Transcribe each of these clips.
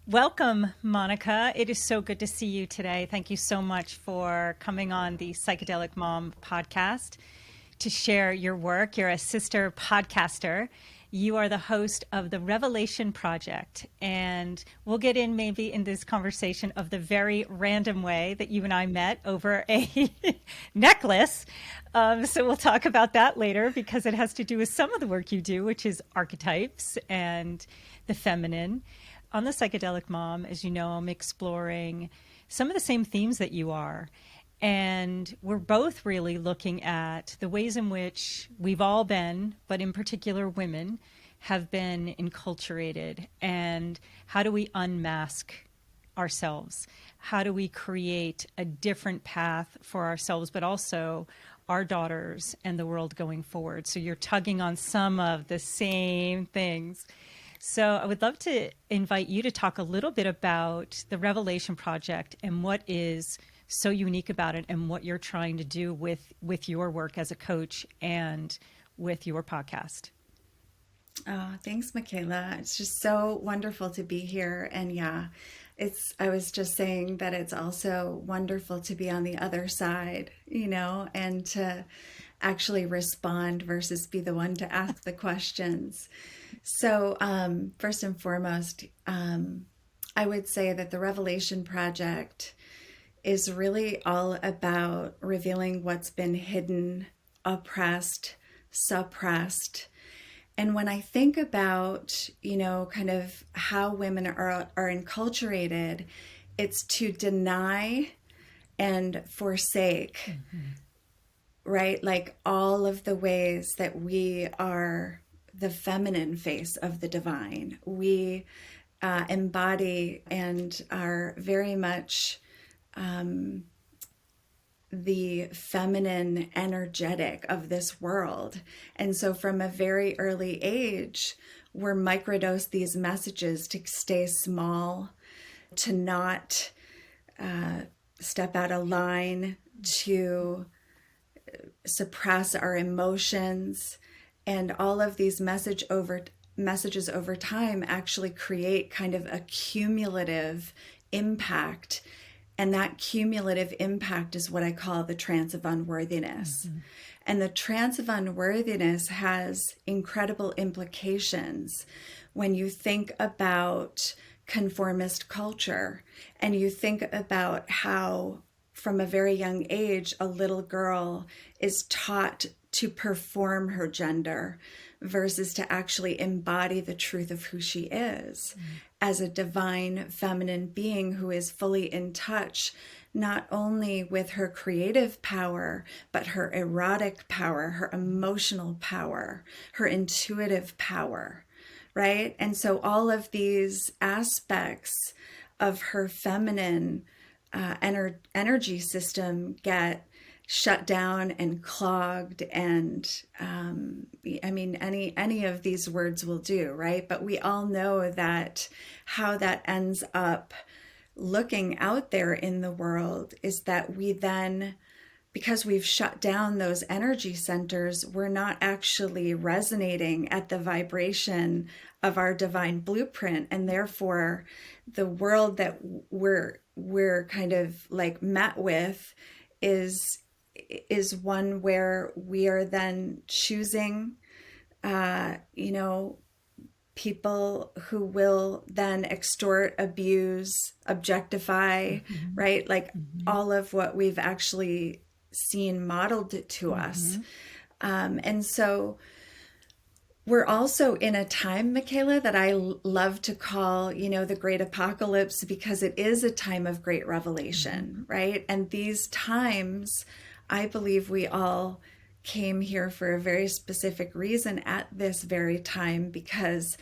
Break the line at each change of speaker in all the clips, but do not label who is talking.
Welcome, Monica. It is so good to see you today. Thank you so much for coming on the Psychedelic Mom podcast to share your work. You're a sister podcaster. You are the host of the Revelation Project, and we'll get in maybe in this conversation of the very random way that you and I met over a necklace. So we'll talk about that later because it has to do with some of the work you do, which is archetypes and the feminine. On the Psychedelic Mom, as you know, I'm exploring some of the same themes that you are. And we're both really looking at the ways in which we've all been, but in particular women, have been enculturated. And how do we unmask ourselves? How do we create a different path for ourselves, but also our daughters and the world going forward? So you're tugging on some of the same things. So I would love to invite you to talk a little bit about the Revelation Project and what is so unique about it and what you're trying to do with your work as a coach and with your podcast.
Oh, thanks, Michaela. It's just so wonderful to be here. And yeah, I was just saying that it's also wonderful to be on the other side, and to actually respond versus be the one to ask the questions. So first and foremost, I would say that the Revelation Project is really all about revealing what's been hidden, oppressed, suppressed. And when I think about, kind of how women are enculturated, it's to deny and forsake, right? Like all of the ways that we are the feminine face of the divine. We embody and are very much the feminine energetic of this world. And so from a very early age, we're microdosed these messages to stay small, to not step out of line, to suppress our emotions. And all of these messages over time actually create kind of a cumulative impact. And that cumulative impact is what I call the trance of unworthiness. And the trance of unworthiness has incredible implications when you think about conformist culture and you think about how from a very young age, a little girl is taught to perform her gender versus to actually embody the truth of who she is as a divine feminine being who is fully in touch, not only with her creative power, but her erotic power, her emotional power, her intuitive power, right? And so all of these aspects of her feminine energy system get shut down and clogged, and any of these words will do, right? But we all know that how that ends up looking out there in the world is that we then, because we've shut down those energy centers, we're not actually resonating at the vibration of our divine blueprint, and therefore the world that we're kind of like met with is one where we are then choosing, people who will then extort, abuse, objectify, right? Like all of what we've actually seen modeled to us. And so we're also in a time, Michaela, that I love to call, the Great Apocalypse, because it is a time of great revelation, right? And these times, I believe we all came here for a very specific reason at this very time, because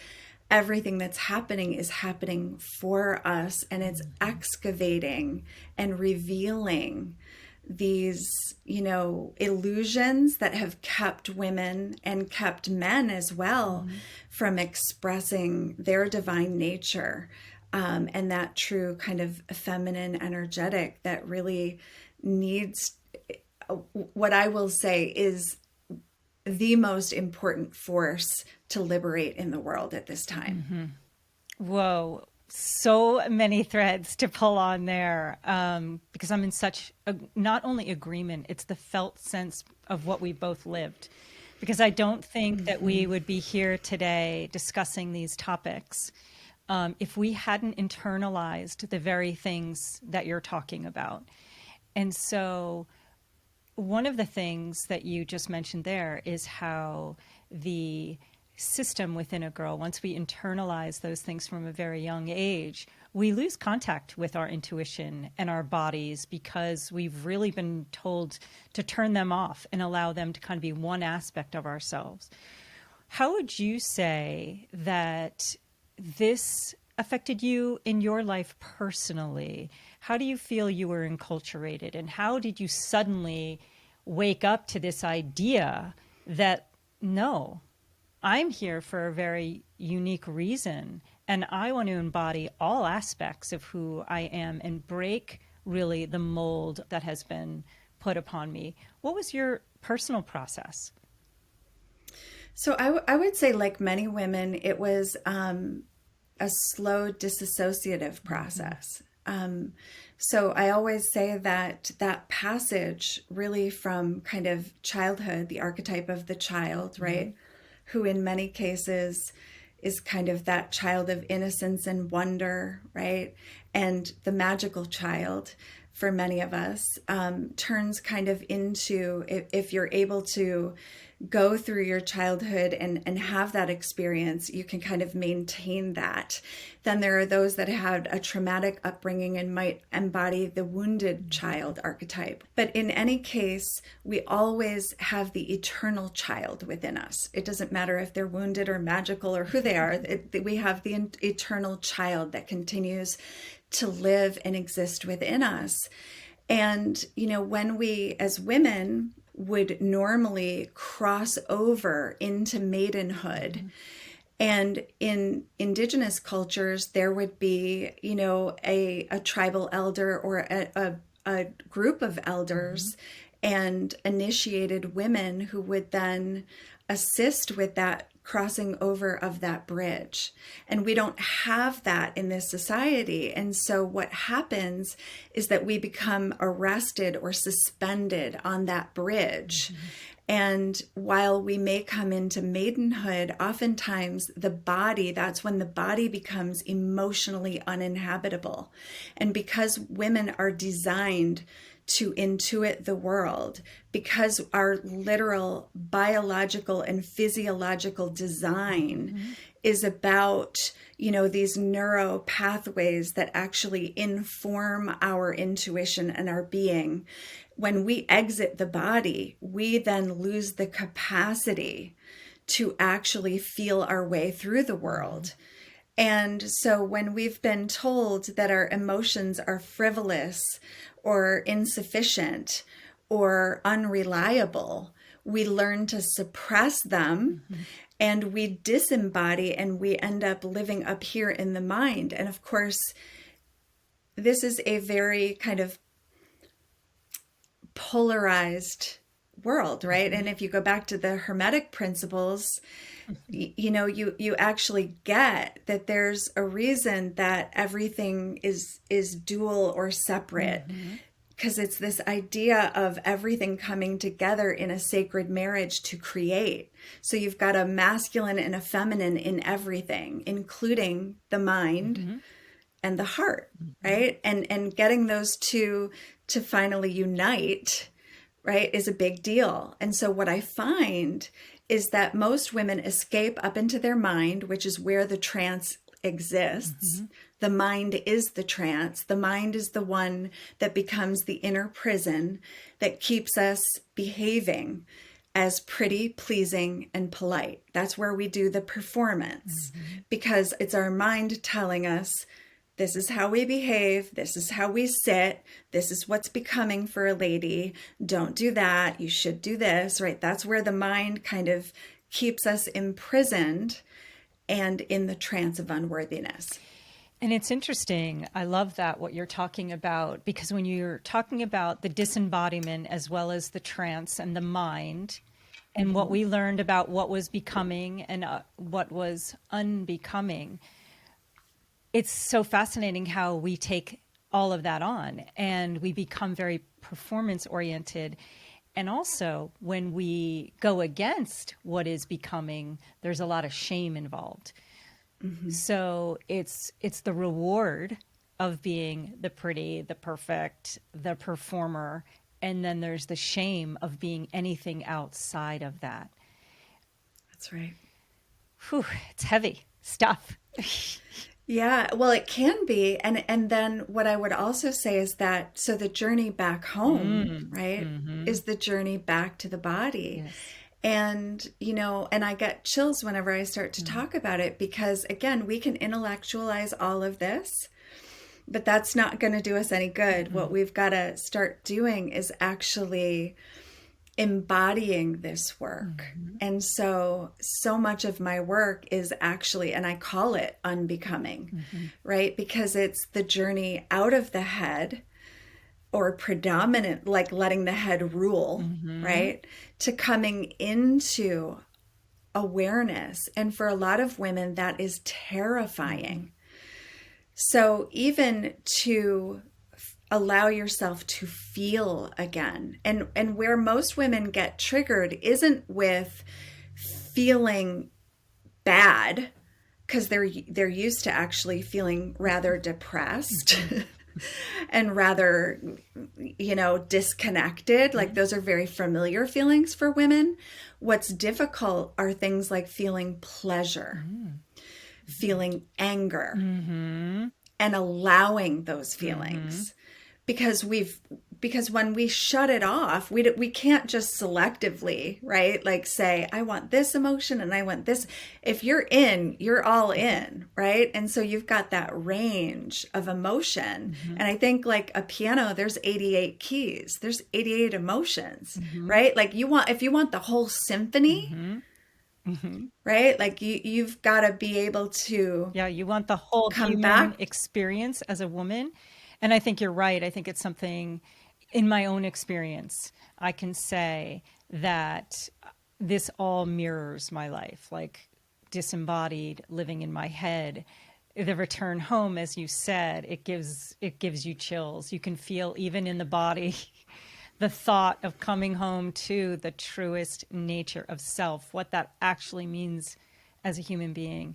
everything that's happening is happening for us, and it's excavating and revealing these, illusions that have kept women and kept men as well from expressing their divine nature, and that true kind of feminine energetic that really needs what I will say is the most important force to liberate in the world at this time.
Whoa, so many threads to pull on there, because I'm in such not only agreement, it's the felt sense of what we both lived. Because I don't think that we would be here today discussing these topics if we hadn't internalized the very things that you're talking about. And so one of the things that you just mentioned there is how the system within a girl, once we internalize those things from a very young age, we lose contact with our intuition and our bodies because we've really been told to turn them off and allow them to kind of be one aspect of ourselves. How would you say that this affected you in your life personally? How do you feel you were enculturated, and how did you suddenly wake up to this idea that, no, I'm here for a very unique reason, and I want to embody all aspects of who I am and break really the mold that has been put upon me? What was your personal process?
So I would say, like many women, it was a slow disassociative process. So I always say that that passage really from kind of childhood, the archetype of the child, right? Who in many cases is kind of that child of innocence and wonder, right? And the magical child for many of us turns kind of into, if you're able to go through your childhood and have that experience, you can kind of maintain that. Then there are those that had a traumatic upbringing and might embody the wounded child archetype. But in any case, we always have the eternal child within us. It doesn't matter if they're wounded or magical or who they are. We have the eternal child that continues to live and exist within us. And, you know, when we as women would normally cross over into maidenhood, and in indigenous cultures, there would be, you know, a tribal elder or a group of elders and initiated women who would then assist with that crossing over of that bridge. And we don't have that in this society. And so what happens is that we become arrested or suspended on that bridge. And while we may come into maidenhood, oftentimes the body, that's when the body becomes emotionally uninhabitable. And because women are designed to intuit the world, because our literal biological and physiological design is about, you know, these neuro pathways that actually inform our intuition and our being. When we exit the body, we then lose the capacity to actually feel our way through the world. And so when we've been told that our emotions are frivolous or insufficient or unreliable, we learn to suppress them and we disembody, and we end up living up here in the mind. And of course, this is a very kind of polarized world, right? And if you go back to the Hermetic principles, you know, you actually get that there's a reason that everything is dual or separate, because it's this idea of everything coming together in a sacred marriage to create. So you've got a masculine and a feminine in everything, including the mind and the heart, right? And getting those two to finally unite, right, is a big deal. And so what I find is that most women escape up into their mind, which is where the trance exists. The mind is the trance. The mind is the one that becomes the inner prison that keeps us behaving as pretty, pleasing, and polite. That's where we do the performance, because it's our mind telling us, this is how we behave. This is how we sit. This is what's becoming for a lady. Don't do that. You should do this, right? That's where the mind kind of keeps us imprisoned and in the trance of unworthiness.
And it's interesting. I love that, what you're talking about, because when you're talking about the disembodiment as well as the trance and the mind, and what we learned about what was becoming and what was unbecoming, it's so fascinating how we take all of that on and we become very performance oriented. And also, when we go against what is becoming, there's a lot of shame involved. So it's the reward of being the pretty, the perfect, the performer, and then there's the shame of being anything outside of that.
That's right.
Whew, it's heavy stuff.
Yeah, well, it can be. And then what I would also say is that so the journey back home, right, is the journey back to the body.
Yes.
And, and I get chills whenever I start to talk about it because, again, we can intellectualize all of this, but that's not going to do us any good. What we've got to start doing is actually embodying this work. And so much of my work is actually, and I call it unbecoming, right? Because it's the journey out of the head, or predominant, like letting the head rule, right? To coming into awareness. And for a lot of women, that is terrifying. So even to allow yourself to feel again, and where most women get triggered isn't with feeling bad, because they're used to actually feeling rather depressed. And rather, disconnected. Like those are very familiar feelings for women. What's difficult are things like feeling pleasure, feeling anger, and allowing those feelings. Because when we shut it off, we can't just selectively, right? Like say, I want this emotion and I want this. If you're in, you're all in, right? And so you've got that range of emotion. And I think like a piano, there's 88 keys, there's 88 emotions, right? Like if you want the whole symphony, right? Like you've got to be able to,
yeah, you want the whole human
back.
experience as a woman. And I think you're right. I think it's something in my own experience, I can say that this all mirrors my life, like disembodied, living in my head. The return home, as you said, it gives you chills. You can feel even in the body the thought of coming home to the truest nature of self, what that actually means as a human being.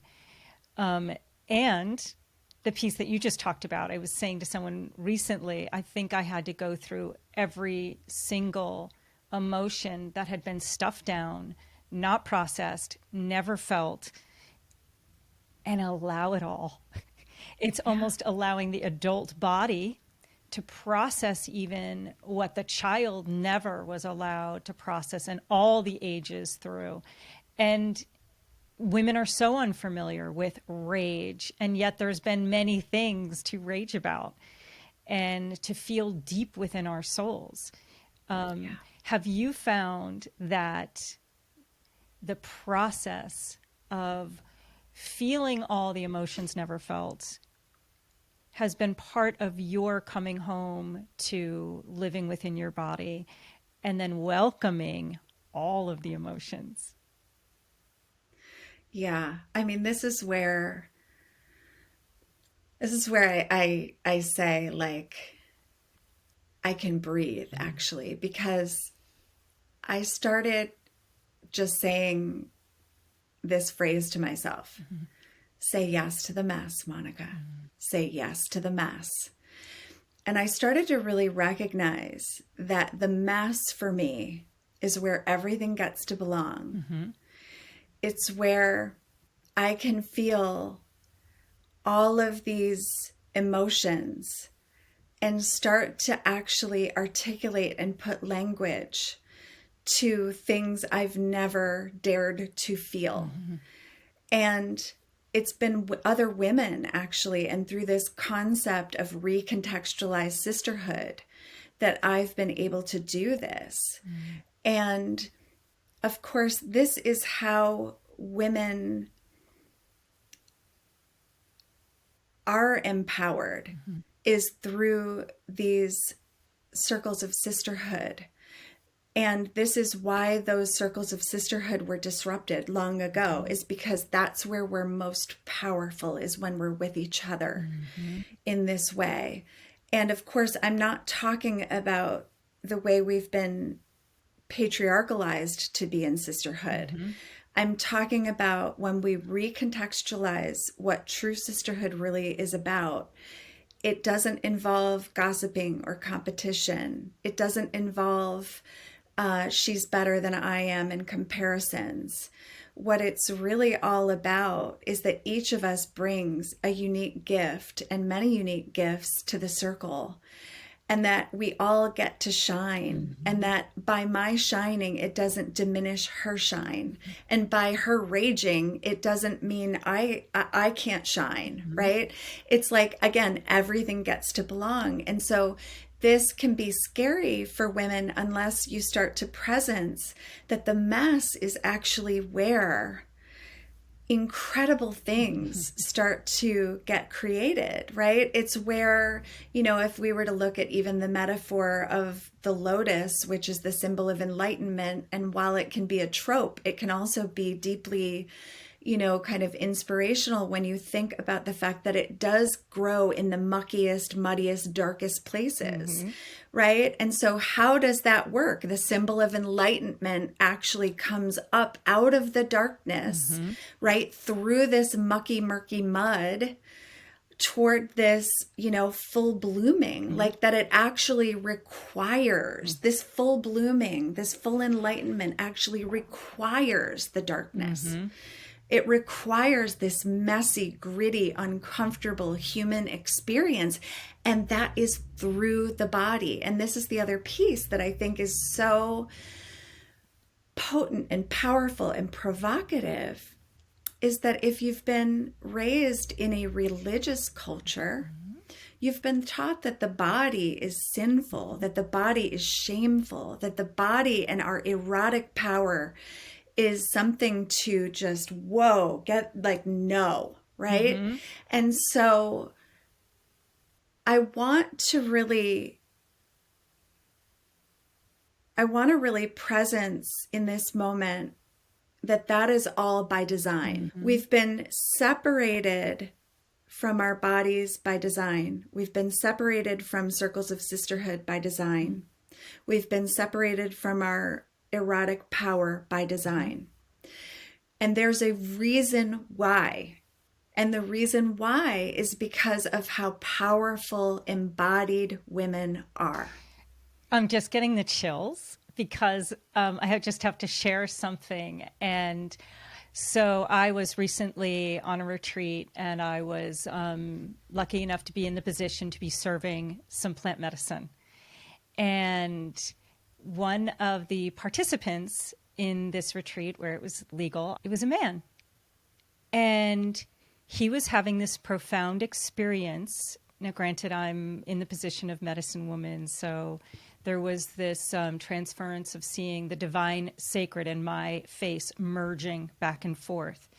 And the piece that you just talked about, I was saying to someone recently, I think I had to go through every single emotion that had been stuffed down, not processed, never felt, and allow it all. It's almost allowing the adult body to process even what the child never was allowed to process, and all the ages through. And women are so unfamiliar with rage, and yet there's been many things to rage about and to feel deep within our souls. Have you found that the process of feeling all the emotions never felt has been part of your coming home to living within your body and then welcoming all of the emotions?
Yeah. I mean, this is where I say, like, I can breathe actually, because I started just saying this phrase to myself. Say yes to the mess, Monica. Say yes to the mess. And I started to really recognize that the mess for me is where everything gets to belong. It's where I can feel all of these emotions and start to actually articulate and put language to things I've never dared to feel. And it's been other women actually, and through this concept of recontextualized sisterhood, that I've been able to do this. And of course, this is how women are empowered is through these circles of sisterhood. And this is why those circles of sisterhood were disrupted long ago, is because that's where we're most powerful, is when we're with each other in this way. And of course, I'm not talking about the way we've been patriarchalized to be in sisterhood. I'm talking about when we recontextualize what true sisterhood really is about. It doesn't involve gossiping or competition. It doesn't involve she's better than I am in comparisons. What it's really all about is that each of us brings a unique gift and many unique gifts to the circle, and that we all get to shine, and that by my shining, it doesn't diminish her shine. And by her raging, it doesn't mean I can't shine, right? It's like, again, everything gets to belong. And so this can be scary for women unless you start to presence that the mess is actually where incredible things start to get created, right? It's where, if we were to look at even the metaphor of the lotus, which is the symbol of enlightenment, and while it can be a trope, it can also be deeply, kind of inspirational when you think about the fact that it does grow in the muckiest, muddiest, darkest places, right? And so how does that work? The symbol of enlightenment actually comes up out of the darkness, right? Through this mucky, murky mud toward this, full blooming, like that it actually requires this full blooming, this full enlightenment actually requires the darkness. It requires this messy, gritty, uncomfortable human experience. And that is through the body. And this is the other piece that I think is so potent and powerful and provocative, is that if you've been raised in a religious culture, you've been taught that the body is sinful, that the body is shameful, that the body and our erotic power is something to just, no, right? And so I want to really presence in this moment that is all by design. We've been separated from our bodies by design. We've been separated from circles of sisterhood by design. We've been separated from our erotic power by design. And there's a reason why. And the reason why is because of how powerful embodied women are.
I'm just getting the chills because I just have to share something. And so I was recently on a retreat, and I was lucky enough to be in the position to be serving some plant medicine. And one of the participants in this retreat, where it was legal, it was a man. And he was having this profound experience. Now, granted, I'm in the position of medicine woman, so there was this transference of seeing the divine sacred in my face merging back and forth.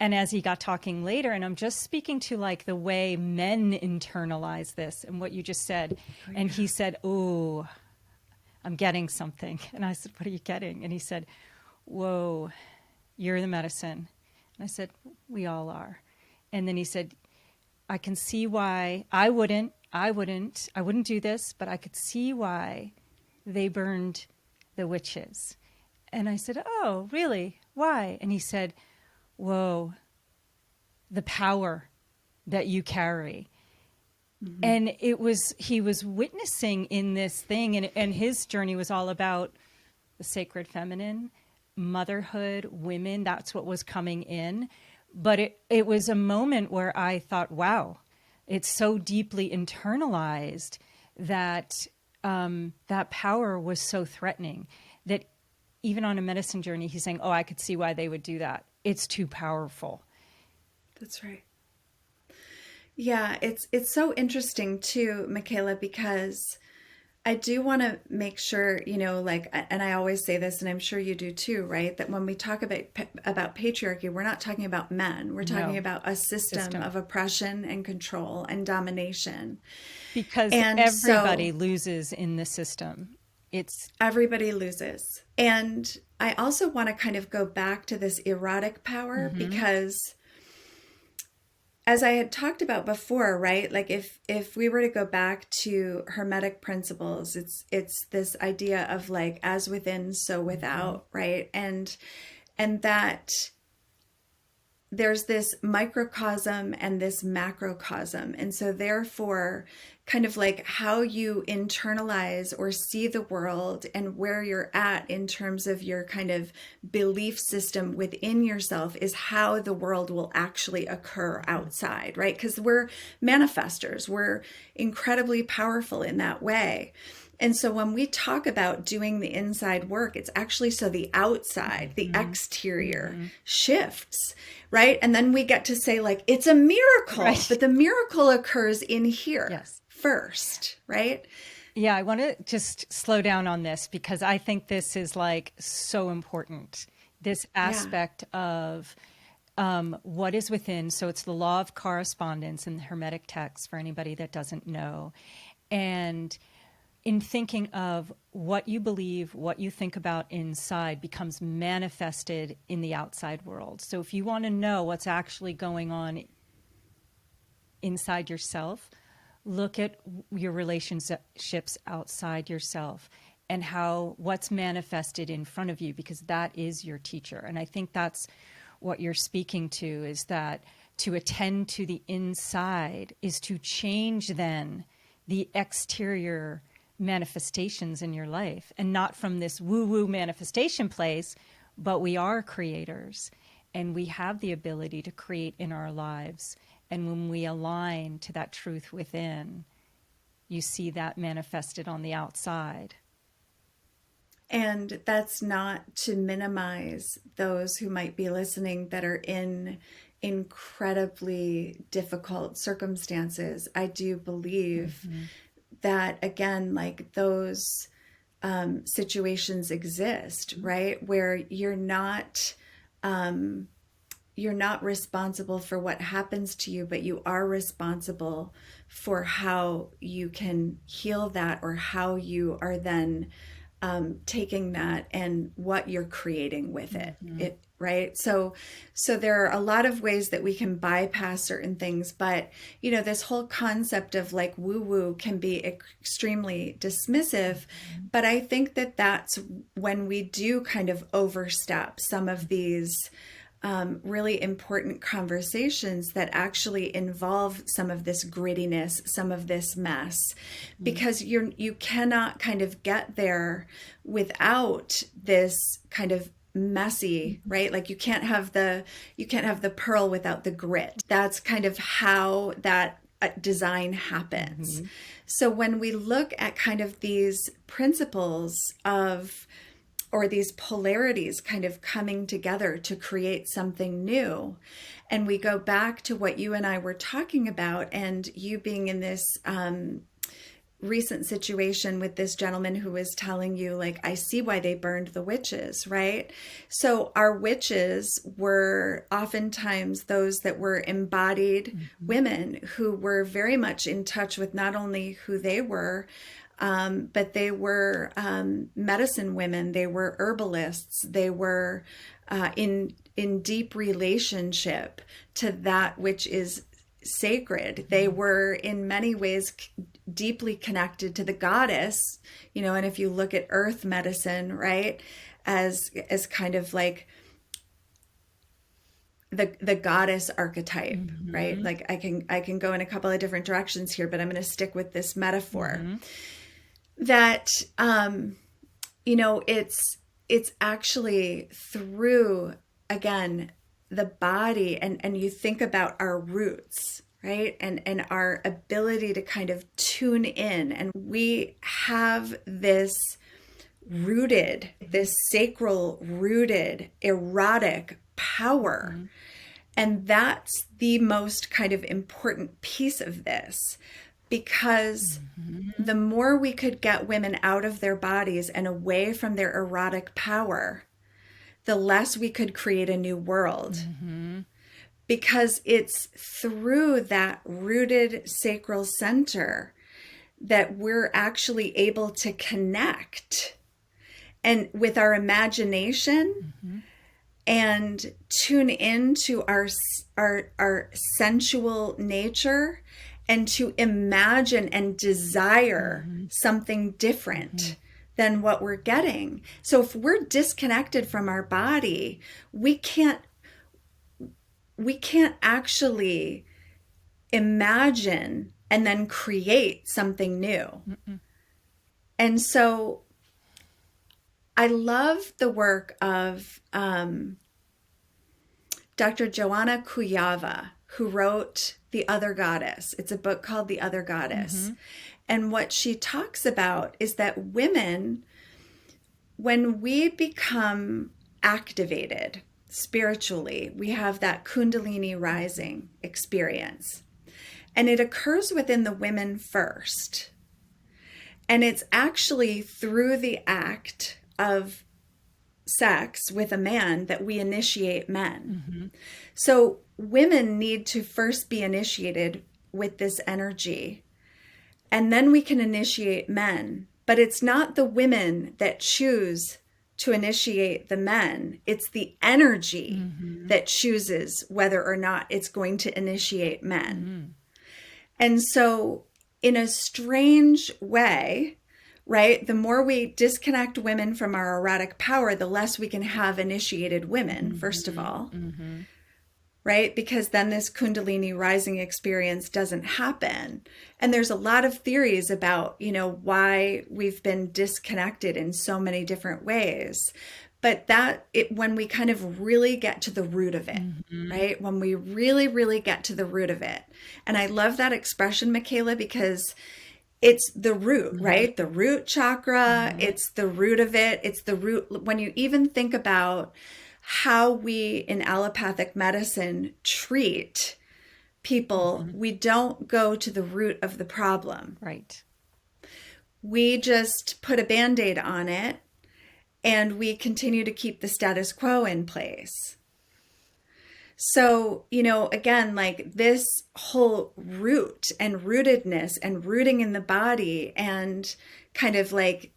And as he got talking later, and I'm just speaking to like the way men internalize this and what you just said, and he said, "Oh, I'm getting something." And I said, "What are you getting?" And he said, "Whoa, you're the medicine." And I said, "We all are." And then he said, "I can see why I wouldn't do this, but I could see why they burned the witches." And I said, "Oh, really? Why?" And he said, "Whoa, the power that you carry." And he was witnessing in this thing, and his journey was all about the sacred feminine, motherhood, women. That's what was coming in. But it was a moment where I thought, wow, it's so deeply internalized that that power was so threatening that even on a medicine journey, he's saying, "Oh, I could see why they would do that. It's too powerful."
That's right. Yeah, it's so interesting too, Michaela, because I do want to make sure, like, and I always say this, and I'm sure you do too, right? That when we talk about patriarchy, we're not talking about men. We're talking about a system of oppression and control and domination.
Because
And
everybody
so
loses in the system.
everybody loses. And I also want to kind of go back to this erotic power because, as I had talked about before, right? Like if we were to go back to Hermetic principles, it's this idea of like as within, so without, right? And that there's this microcosm and this macrocosm. And so therefore, kind of like how you internalize or see the world and where you're at in terms of your kind of belief system within yourself is how the world will actually occur outside, right? Because we're manifestors. We're incredibly powerful in that way. And so when we talk about doing the inside work, it's actually so the outside, the exterior shifts, right? And then we get to say like, it's a miracle, right. But the miracle occurs in here first, right?
Yeah, I want to just slow down on this because I think this is like so important. This aspect of what is within. So it's the law of correspondence in the Hermetic text for anybody that doesn't know. And in thinking of what you believe, what you think about inside becomes manifested in the outside world. So if you want to know what's actually going on inside yourself, look at your relationships outside yourself and what's manifested in front of you, because that is your teacher. And I think that's what you're speaking to, is that to attend to the inside is to change then the exterior manifestations in your life, and not from this woo-woo manifestation place, but we are creators and we have the ability to create in our lives. And when we align to that truth within, you see that manifested on the outside.
And that's not to minimize those who might be listening that are in incredibly difficult circumstances. I do believe that, again, like those situations exist, right? Where you're not responsible for what happens to you, but you are responsible for how you can heal that, or how you are then taking that and what you're creating with it. Right. So there are a lot of ways that we can bypass certain things, but this whole concept of like woo woo can be extremely dismissive. But I think that that's when we do kind of overstep some of these really important conversations that actually involve some of this grittiness, some of this mess, because you cannot kind of get there without this kind of messy, right? Like you can't have the pearl without the grit. That's kind of how that design happens. So when we look at kind of these principles or these polarities kind of coming together to create something new, and we go back to what you and I were talking about, and you being in this recent situation with this gentleman who was telling you, like, I see why they burned the witches, right? So our witches were oftentimes those that were embodied women who were very much in touch with not only who they were, but they were medicine women, they were herbalists, they were in deep relationship to that which is sacred. They were in many ways deeply connected to the goddess, and if you look at earth medicine, right, as kind of like the goddess archetype, right? Like I can go in a couple of different directions here, but I'm going to stick with this metaphor that it's actually through, again, the body, and you think about our roots, right? And our ability to kind of tune in. And we have this sacral rooted erotic power. And that's the most kind of important piece of this. because the more we could get women out of their bodies and away from their erotic power, the less we could create a new world. Because it's through that rooted sacral center that we're actually able to connect and with our imagination and tune into our sensual nature and to imagine and desire something different than what we're getting. So if we're disconnected from our body, we can't actually imagine and then create something new. And so I love the work of Dr. Joanna Kuyava, who wrote The Other Goddess. It's a book called The Other Goddess. And what she talks about is that women, when we become activated spiritually, we have that Kundalini rising experience. And it occurs within the women first. And it's actually through the act of sex with a man that we initiate men. So women need to first be initiated with this energy, and then we can initiate men. But it's not the women that choose to initiate the men. It's the energy that chooses whether or not it's going to initiate men. And so in a strange way, right, the more we disconnect women from our erotic power, the less we can have initiated women, first of all, right? Because then this Kundalini rising experience doesn't happen. And there's a lot of theories about, why we've been disconnected in so many different ways. But when we kind of really get to the root of it, right? When we really, really get to the root of it. And I love that expression, Michaela, because it's the root, right? The root chakra, it's the root of it. It's the root. When you even think about how we in allopathic medicine treat people, we don't go to the root of the problem.
Right.
We just put a Band-Aid on it and we continue to keep the status quo in place. So, again, like this whole root and rootedness and rooting in the body and kind of like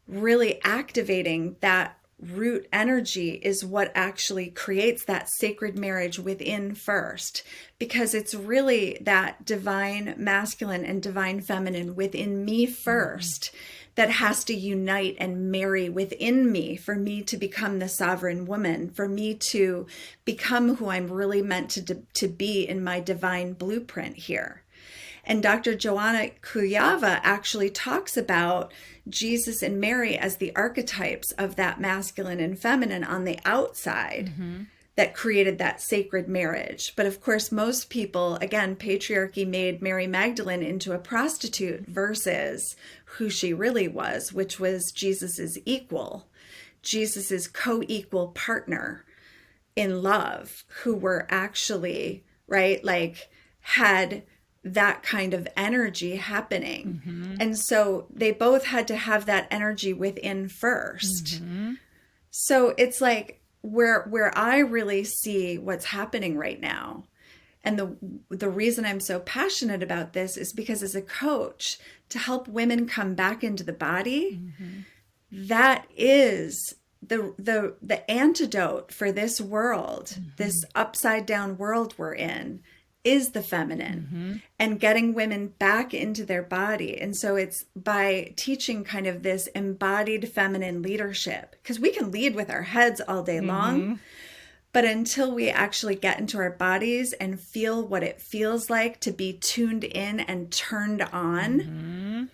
really activating that root energy is what actually creates that sacred marriage within first, because it's really that divine masculine and divine feminine within me first that has to unite and marry within me for me to become the sovereign woman, for me to become who I'm really meant to be in my divine blueprint here. And Dr. Joanna Kuyava actually talks about Jesus and Mary as the archetypes of that masculine and feminine on the outside that created that sacred marriage. But of course, most people, again, patriarchy made Mary Magdalene into a prostitute versus who she really was, which was Jesus's equal, Jesus's co-equal partner in love, who were actually, right, like had that kind of energy happening. And so they both had to have that energy within first. So it's like where I really see what's happening right now. And the reason I'm so passionate about this is because as a coach, to help women come back into the body, that is the antidote for this world, this upside down world we're in, is the feminine and getting women back into their body. And so it's by teaching kind of this embodied feminine leadership, because we can lead with our heads all day long, but until we actually get into our bodies and feel what it feels like to be tuned in and turned on,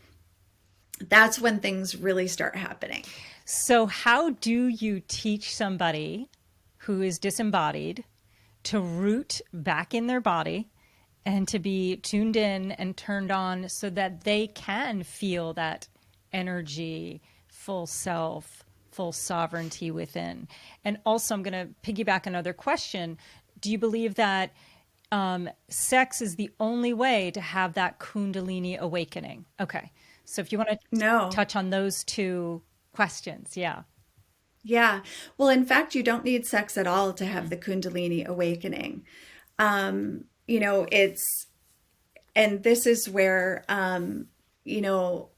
that's when things really start happening.
So how do you teach somebody who is disembodied to root back in their body and to be tuned in and turned on so that they can feel that energy, full self, full sovereignty within? And also, I'm going to piggyback another question. Do you believe that sex is the only way to have that Kundalini awakening. Okay. So if you want to
No.
touch on those two questions, yeah.
Yeah. Well, in fact, you don't need sex at all to have the Kundalini awakening. It's, and this is where, you know,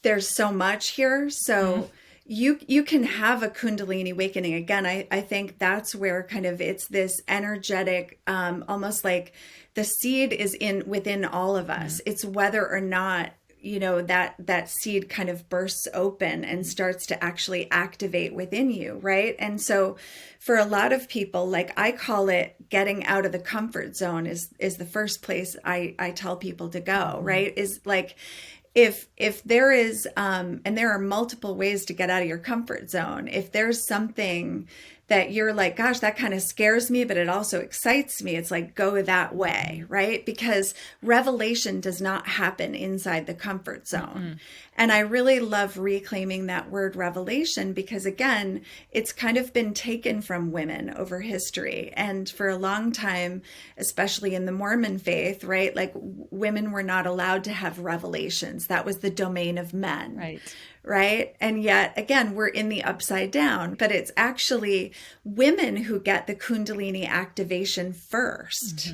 there's so much here. So you can have a Kundalini awakening. Again, I think that's where kind of it's this energetic, almost like the seed is within all of us. It's whether or not, that seed kind of bursts open and starts to actually activate within you, right? And so for a lot of people, like I call it getting out of the comfort zone is the first place I tell people to go, right? Is like, if there is and there are multiple ways to get out of your comfort zone. If there's something that you're like, gosh, that kind of scares me, but it also excites me, it's like, go that way, right? Because revelation does not happen inside the comfort zone. And I really love reclaiming that word revelation, because again, it's kind of been taken from women over history. And for a long time, especially in the Mormon faith, right? Like women were not allowed to have revelations. That was the domain of men. Right. And yet again, we're in the upside down, but it's actually women who get the Kundalini activation first.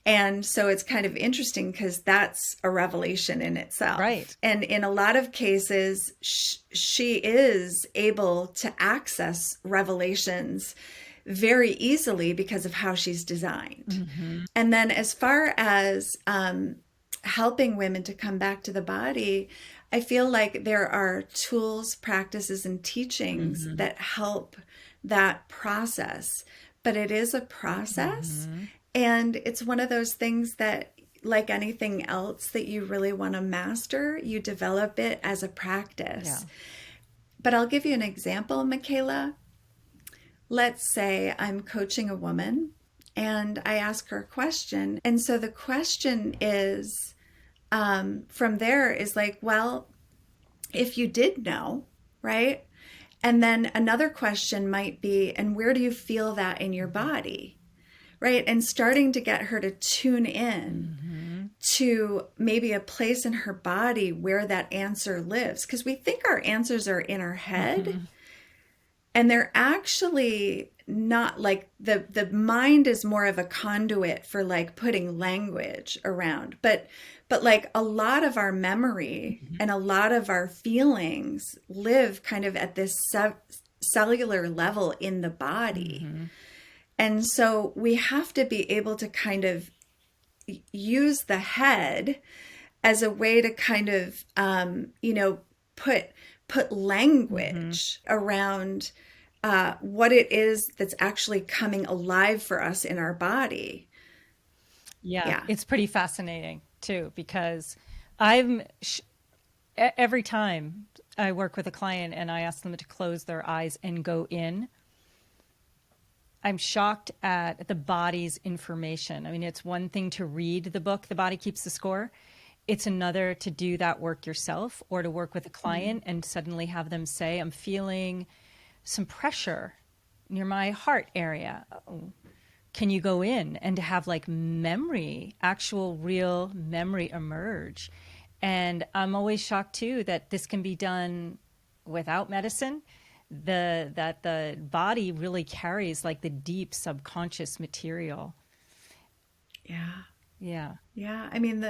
And so it's kind of interesting because that's a revelation in itself.
Right.
And in a lot of cases, she is able to access revelations very easily because of how she's designed. And then as far as helping women to come back to the body, I feel like there are tools, practices, and teachings that help that process. But it is a process. And it's one of those things that, like anything else that you really want to master, you develop it as a practice. But I'll give you an example, Michaela. Let's say I'm coaching a woman and I ask her a question. And so the question is, from there is like, well, if you did know, right? And then another question might be, and where do you feel that in your body? Right? And starting to get her to tune in to maybe a place in her body where that answer lives. Because we think our answers are in our head. And they're actually not. Like the mind is more of a conduit for like putting language around. But like a lot of our memory and a lot of our feelings live kind of at this cellular level in the body. And so we have to be able to kind of use the head as a way to kind of, put language around what it is that's actually coming alive for us in our body.
Yeah. It's pretty fascinating too, because every time I work with a client and I ask them to close their eyes and go in, I'm shocked at the body's information. I mean, it's one thing to read the book, The Body Keeps the Score. It's another to do that work yourself or to work with a client and suddenly have them say, I'm feeling some pressure near my heart area. Oh, can you go in? And to have like memory, actual real memory emerge. And I'm always shocked too that this can be done without medicine. That the body really carries like the deep subconscious material. Yeah.
I mean,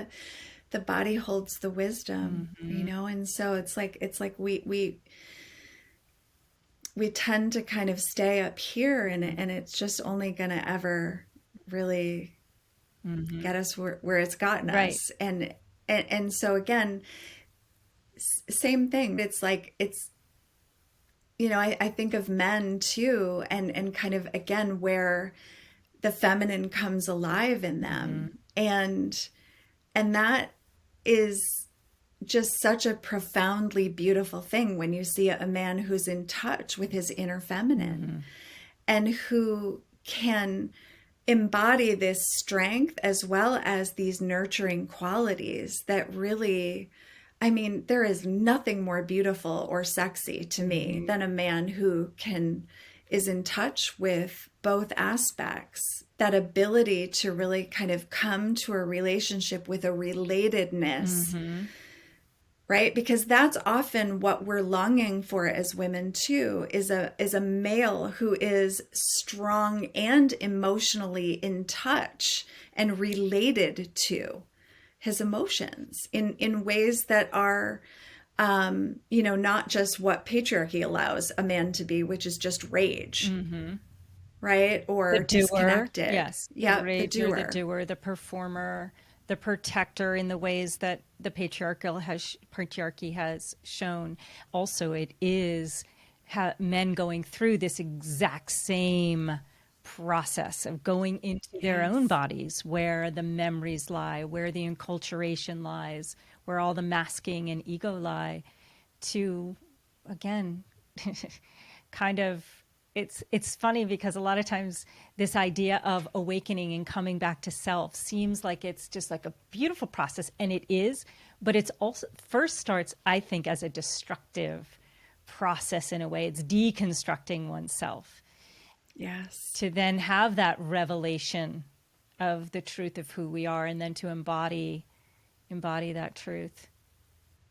the body holds the wisdom, and so it's like we tend to kind of stay up here, and it's just only going to ever really get us where it's gotten us. And so again, same thing. It's like I think of men too, and kind of again where the feminine comes alive in them, and that is just such a profoundly beautiful thing when you see a man who's in touch with his inner feminine and who can embody this strength as well as these nurturing qualities that really, I mean, there is nothing more beautiful or sexy to me than a man who can is in touch with both aspects, that ability to really kind of come to a relationship with a relatedness, right? Because that's often what we're longing for as women too, is a male who is strong and emotionally in touch and related to his emotions in ways that are not just what patriarchy allows a man to be, which is just rage, right?
The
Or
doer,
disconnected.
yes, the
Yeah, the
rager, the
doer.
doer, the performer, the protector in the ways that the patriarchy has shown. Also, it is men going through this exact same process of going into their own
Yes.
bodies, where the memories lie, where the enculturation lies, where all the masking and ego lie, to again kind of, it's funny because a lot of times this idea of awakening and coming back to self seems like it's just like a beautiful process, and it is, but it's also first starts, I think, as a destructive process. In a way, it's deconstructing oneself
Yes.
to then have that revelation of the truth of who we are, and then to embody that truth.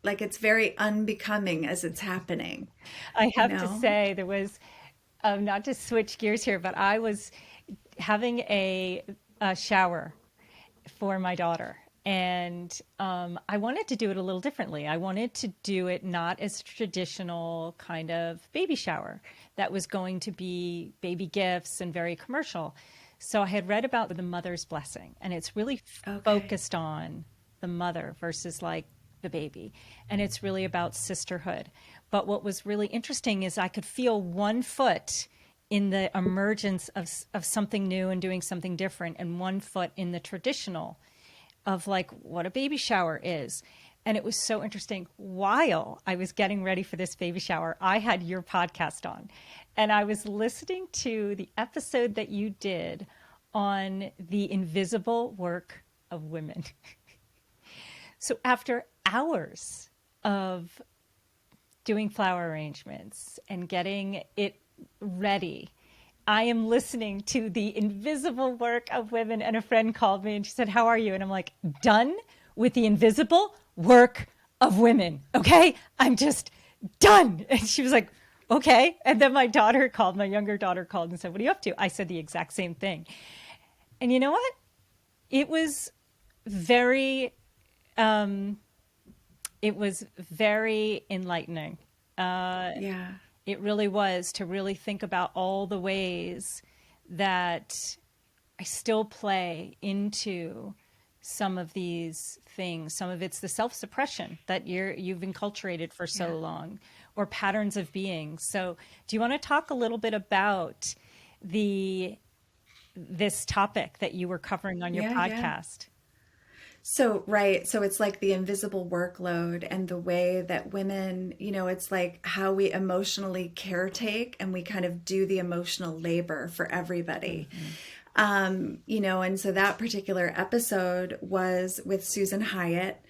Like it's very unbecoming as it's happening,
I
you
have to
know?
say, there was, not to switch gears here, but I was having a shower for my daughter. And I wanted to do it a little differently. I wanted to do it not as traditional kind of baby shower that was going to be baby gifts and very commercial. So I had read about the mother's blessing, and it's really
Okay.
focused on the mother versus like the baby. And it's really about sisterhood. But what was really interesting is I could feel one foot in the emergence of something new and doing something different, and one foot in the traditional of like what a baby shower is. And it was so interesting. While I was getting ready for this baby shower, I had your podcast on, and I was listening to the episode that you did on the invisible work of women. So after hours of doing flower arrangements and getting it ready, I am listening to the invisible work of women. And a friend called me and she said, "How are you?" And I'm like, "Done with the invisible work of women. Okay. I'm just done." And she was like, "Okay." And then my younger daughter called and said, "What are you up to?" I said the exact same thing. And you know what? It was very, um, it was very enlightening.
Yeah.
It really was, to really think about all the ways that I still play into some of these things. Some of it's the self-suppression that you've enculturated for
Yeah.
so long, or patterns of being. So, do you want to talk a little bit about the this topic that you were covering on your
Yeah. Yeah.
podcast?
So, right. So it's like the invisible workload and the way that women, it's like how we emotionally caretake and we kind of do the emotional labor for everybody.
Mm-hmm.
And so that particular episode was with Susan Hyatt.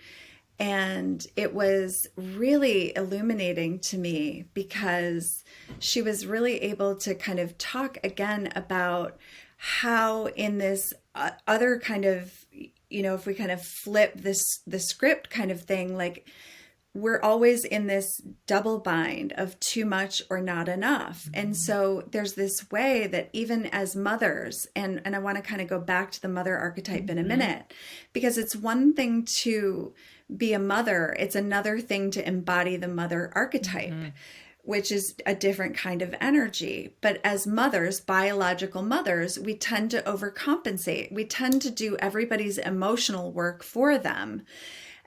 And it was really illuminating to me because she was really able to kind of talk again about how in this other kind of, if we kind of flip the script kind of thing, like we're always in this double bind of too much or not enough. And so there's this way that even as mothers, and I want to kind of go back to the mother archetype in a
Mm-hmm.
minute, because it's one thing to be a mother, it's another thing to embody the mother archetype,
Mm-hmm.
which is a different kind of energy. But as mothers, biological mothers, we tend to overcompensate. We tend to do everybody's emotional work for them.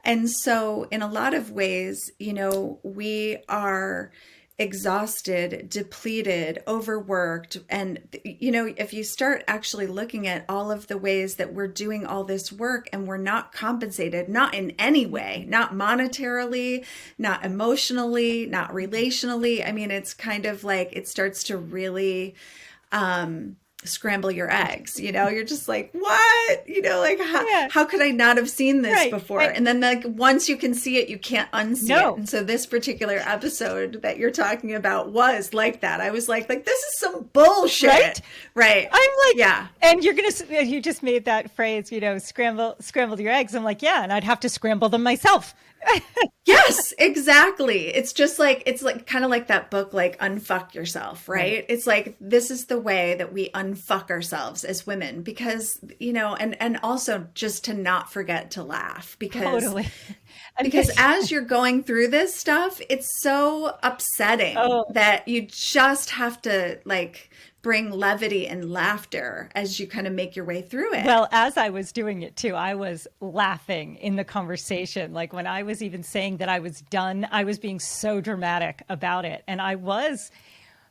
And so, in a lot of ways, we are exhausted, depleted, overworked. And, if you start actually looking at all of the ways that we're doing all this work and we're not compensated, not in any way, not monetarily, not emotionally, not relationally, I mean, it's kind of like it starts to really scramble your eggs. You're just like, what? Like,
Yeah.
how could I not have seen this
Right,
before?
right.
And then like once you can see it, you can't unsee
No.
it. And so this particular episode that you're talking about was like that. I was like this is some bullshit. Right.
I'm like,
yeah.
And you just made that phrase, scrambled your eggs. I'm like, yeah, and I'd have to scramble them myself.
Yes, exactly. It's just like, it's like kind of like that book, like Unfuck Yourself, right? It's like, this is the way that we unfuck ourselves as women because, and also just to not forget to laugh because,
Totally.
because as you're going through this stuff, it's so upsetting that you just have to like bring levity and laughter as you kind of make your way through it.
Well, as I was doing it too, I was laughing in the conversation. Like when I was even saying that I was done, I was being so dramatic about it. And I was,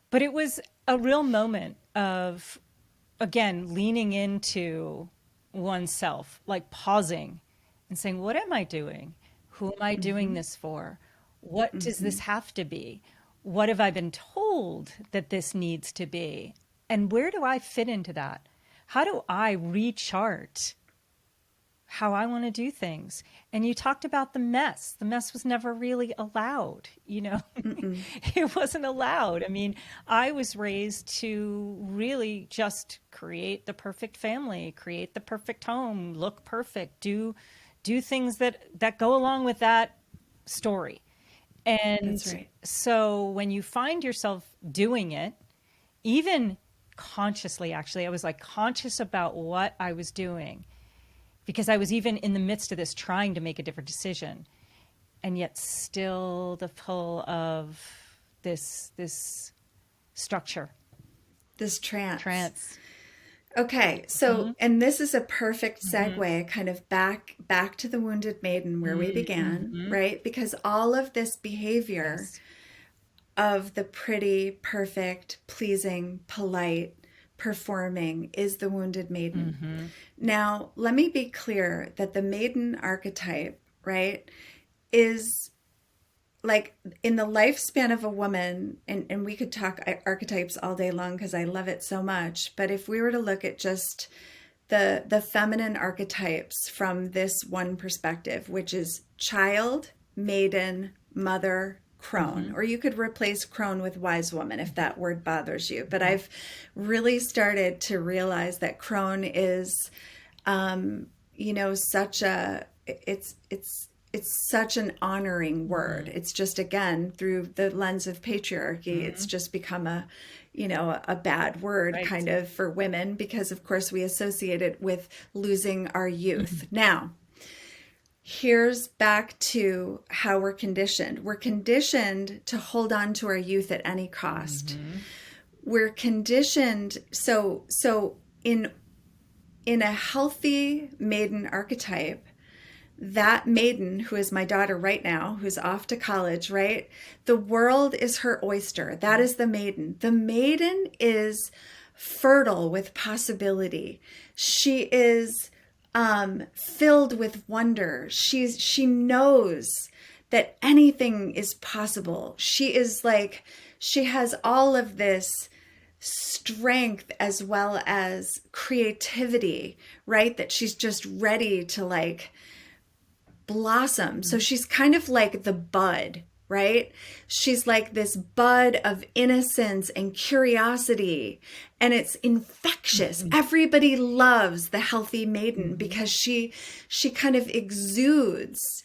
but it was a real moment of, again, leaning into oneself, like pausing and saying, what am I doing? Who am I doing this for? What does this have to be? What have I been told that this needs to be? And where do I fit into that? How do I rechart how I want to do things? And you talked about the mess. The mess was never really allowed, It wasn't allowed. I mean, I was raised to really just create the perfect family, create the perfect home, look perfect, do things that go along with that story. And
That's right.
so when you find yourself doing it, even consciously, actually, I was like conscious about what I was doing because I was even in the midst of this trying to make a different decision and yet still the pull of this structure.
This trance. Okay, so and this is a perfect segue kind of back to the wounded maiden where we began, right? Because all of this behavior of the pretty, perfect, pleasing, polite, performing is the wounded maiden. Now, let me be clear that the maiden archetype, right, is like in the lifespan of a woman, and we could talk archetypes all day long because I love it so much. But if we were to look at just the feminine archetypes from this one perspective, which is child, maiden, mother, crone, or you could replace crone with wise woman if that word bothers you. But I've really started to realize that crone is, such a, it's such an honoring word. It's just, again, through the lens of patriarchy, it's just become a bad word kind of for women because, of course, we associate it with losing our youth. Now, here's back to how we're conditioned. We're conditioned to hold on to our youth at any cost. We're conditioned. So in a healthy maiden archetype, that maiden who is my daughter right now, who's off to college, right? The world is her oyster. That is the maiden. The maiden is fertile with possibility. She is filled with wonder. She knows that anything is possible. She has all of this strength as well as creativity, right? That she's just ready to like blossom. So she's kind of like the bud, right? She's like this bud of innocence and curiosity, and it's infectious. Everybody loves the healthy maiden because she kind of exudes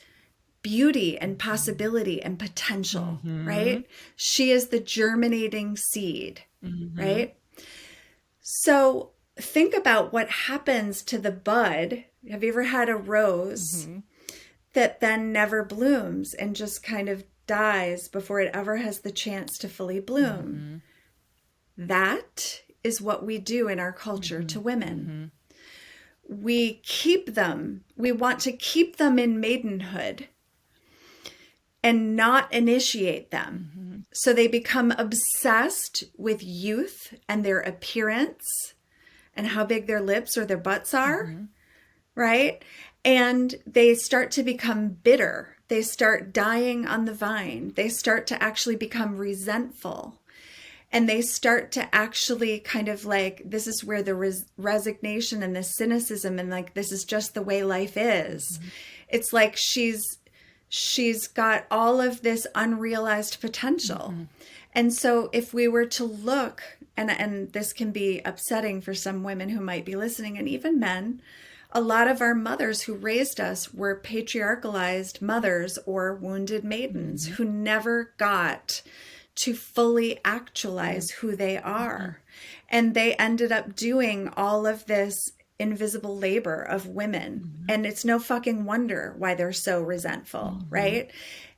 beauty and possibility and potential, right? She is the germinating seed, right? So think about what happens to the bud. Have you ever had a rose that then never blooms and just kind of dies before it ever has the chance to fully bloom? That is what we do in our culture to women. We keep them. We want to keep them in maidenhood and not initiate them. So they become obsessed with youth and their appearance and how big their lips or their butts are, right? And they start to become bitter. They start dying on the vine. They start to actually become resentful. And they start to actually kind of like, this is where the resignation and the cynicism and like, this is just the way life is. It's like she's got all of this unrealized potential. And so if we were to look, and this can be upsetting for some women who might be listening, and even men, a lot of our mothers who raised us were patriarchalized mothers or wounded maidens who never got to fully actualize who they are. And they ended up doing all of this invisible labor of women. And it's no fucking wonder why they're so resentful, right?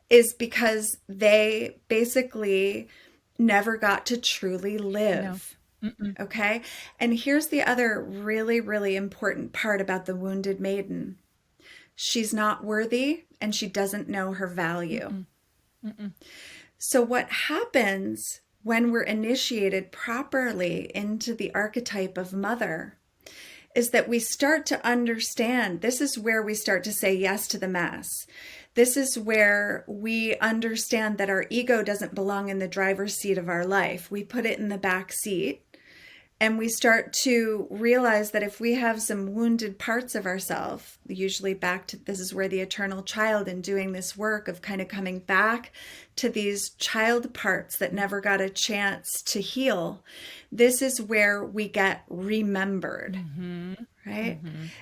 Is because they basically never got to truly live. Okay. And here's the other really, really important part about the wounded maiden. She's not worthy and she doesn't know her value. So what happens when we're initiated properly into the archetype of mother is that we start to understand, this is where we start to say yes to the mess. This is where we understand that our ego doesn't belong in the driver's seat of our life. We put it in the back seat. And we start to realize that if we have some wounded parts of ourselves, usually back to, this is where the eternal child in doing this work of kind of coming back to these child parts that never got a chance to heal, this is where we get remembered, right?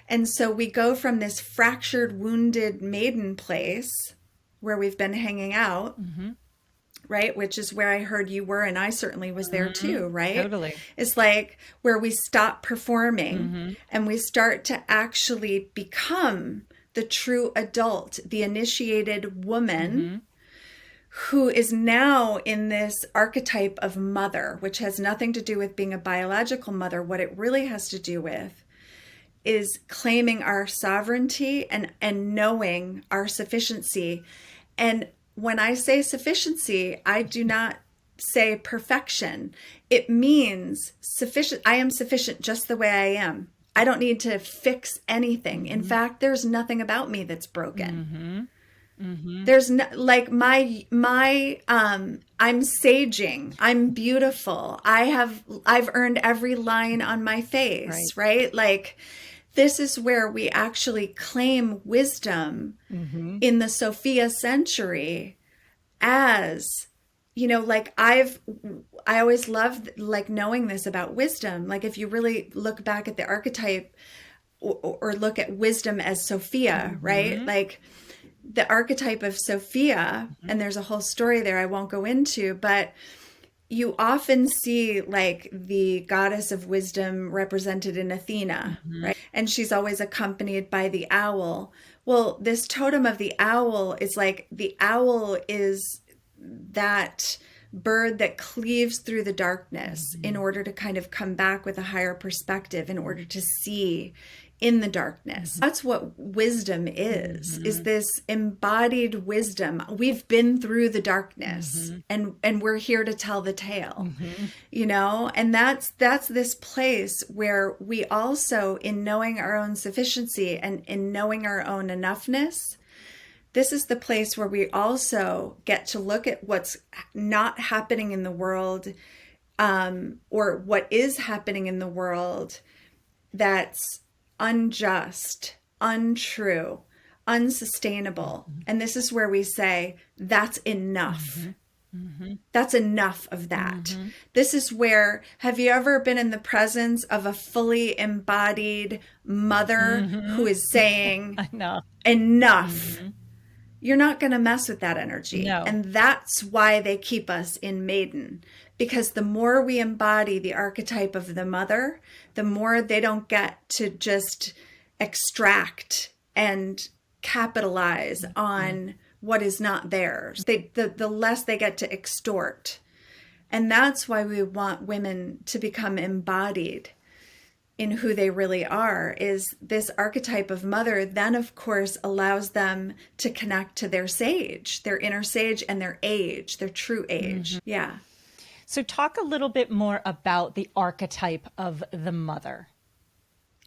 And so we go from this fractured, wounded maiden place where we've been hanging out, right? Which is where I heard you were, and I certainly was there too, right?
Totally.
It's like where we stop performing and we start to actually become the true adult, the initiated woman who is now in this archetype of mother, which has nothing to do with being a biological mother. What it really has to do with is claiming our sovereignty and knowing our sufficiency. And when I say sufficiency, I do not say perfection. It means sufficient. I am sufficient just the way I am. I don't need to fix anything. In fact, there's nothing about me that's broken. There's no, like I'm saging. I'm beautiful. I've earned every line on my face, right? Like, this is where we actually claim wisdom in the Sophia century as, you know, like I always loved like knowing this about wisdom. Like if you really look back at the archetype or look at wisdom as Sophia, right? Like the archetype of Sophia, and there's a whole story there I won't go into, but you often see like the goddess of wisdom represented in Athena, right? And she's always accompanied by the owl. Well, this totem of the owl is like, the owl is that bird that cleaves through the darkness in order to kind of come back with a higher perspective, in order to see in the darkness. That's what wisdom is this embodied wisdom. We've been through the darkness and we're here to tell the tale, you know, and that's this place where we also, in knowing our own sufficiency and in knowing our own enoughness, this is the place where we also get to look at what's not happening in the world, or what is happening in the world that's unjust, untrue, unsustainable. And this is where we say, that's enough. That's enough of that. This is where, have you ever been in the presence of a fully embodied mother who is saying, enough? You're not going to mess with that energy.
No.
And that's why they keep us in maiden. Because the more we embody the archetype of the mother, the more they don't get to just extract and capitalize on what is not theirs. The less they get to extort. And that's why we want women to become embodied in who they really are, is this archetype of mother then of course allows them to connect to their sage, their inner sage, and their age, their true age. Yeah.
So talk a little bit more about the archetype of the mother.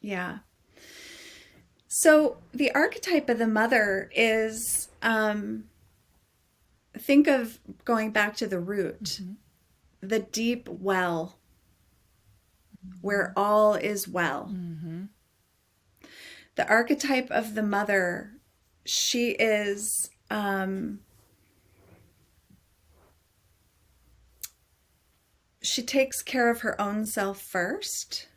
Yeah. So the archetype of the mother is, think of going back to the root. the deep well where all is well.
Mm-hmm.
The archetype of the mother, she is she takes care of her own self first.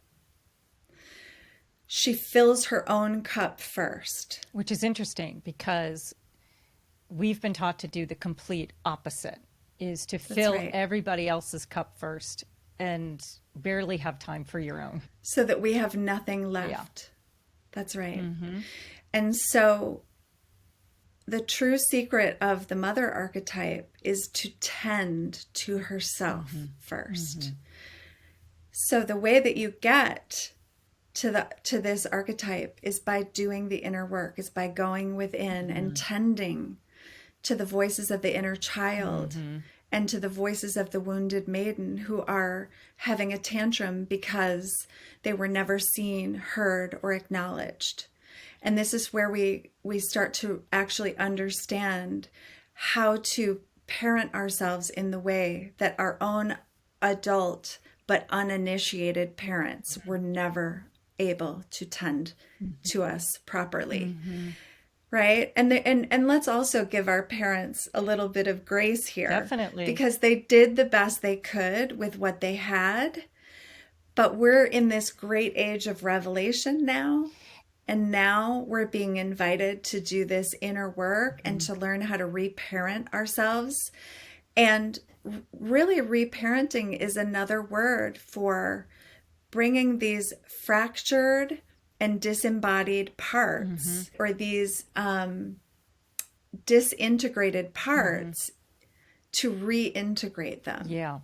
She fills her own cup first.
Which is interesting because we've been taught to do the complete opposite, is to fill
right.
everybody else's cup first and barely have time for your own.
So that we have nothing left.
Yeah.
That's right.
Mm-hmm.
And so the true secret of the mother archetype is to tend to herself
Mm-hmm.
first.
Mm-hmm.
So the way that you get to this archetype is by doing the inner work, is by going within
Mm-hmm.
and tending to the voices of the inner child
Mm-hmm.
and to the voices of the wounded maiden who are having a tantrum because they were never seen, heard, or acknowledged. And this is where we start to actually understand how to parent ourselves in the way that our own adult but uninitiated parents were never able to tend to us properly.
Mm-hmm.
Right. And let's also give our parents a little bit of grace here.
Definitely.
Because they did the best they could with what they had. But we're in this great age of revelation now. And now we're being invited to do this inner work and to learn how to reparent ourselves. And really, reparenting is another word for bringing these fractured and disembodied parts or these disintegrated parts to reintegrate them.
Yeah.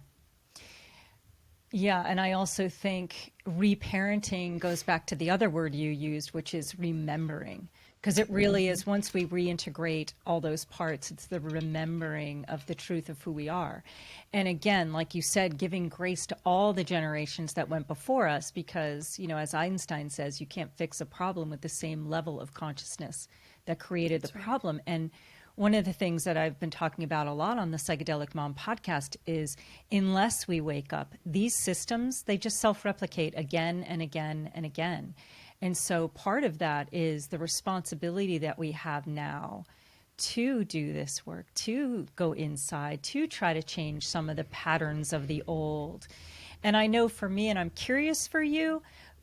Yeah. And I also think reparenting goes back to the other word you used, which is remembering. Because it really is, once we reintegrate all those parts, it's the remembering of the truth of who we are. And again, like you said, giving grace to all the generations that went before us, because, you know, as Einstein says, you can't fix a problem with the same level of consciousness that created the problem. And one of the things that I've been talking about a lot on the Psychedelic Mom podcast is, unless we wake up, these systems, they just self-replicate again and again and again. And so part of that is the responsibility that we have now to do this work, to go inside, to try to change some of the patterns of the old. And I know for me, and I'm curious for you,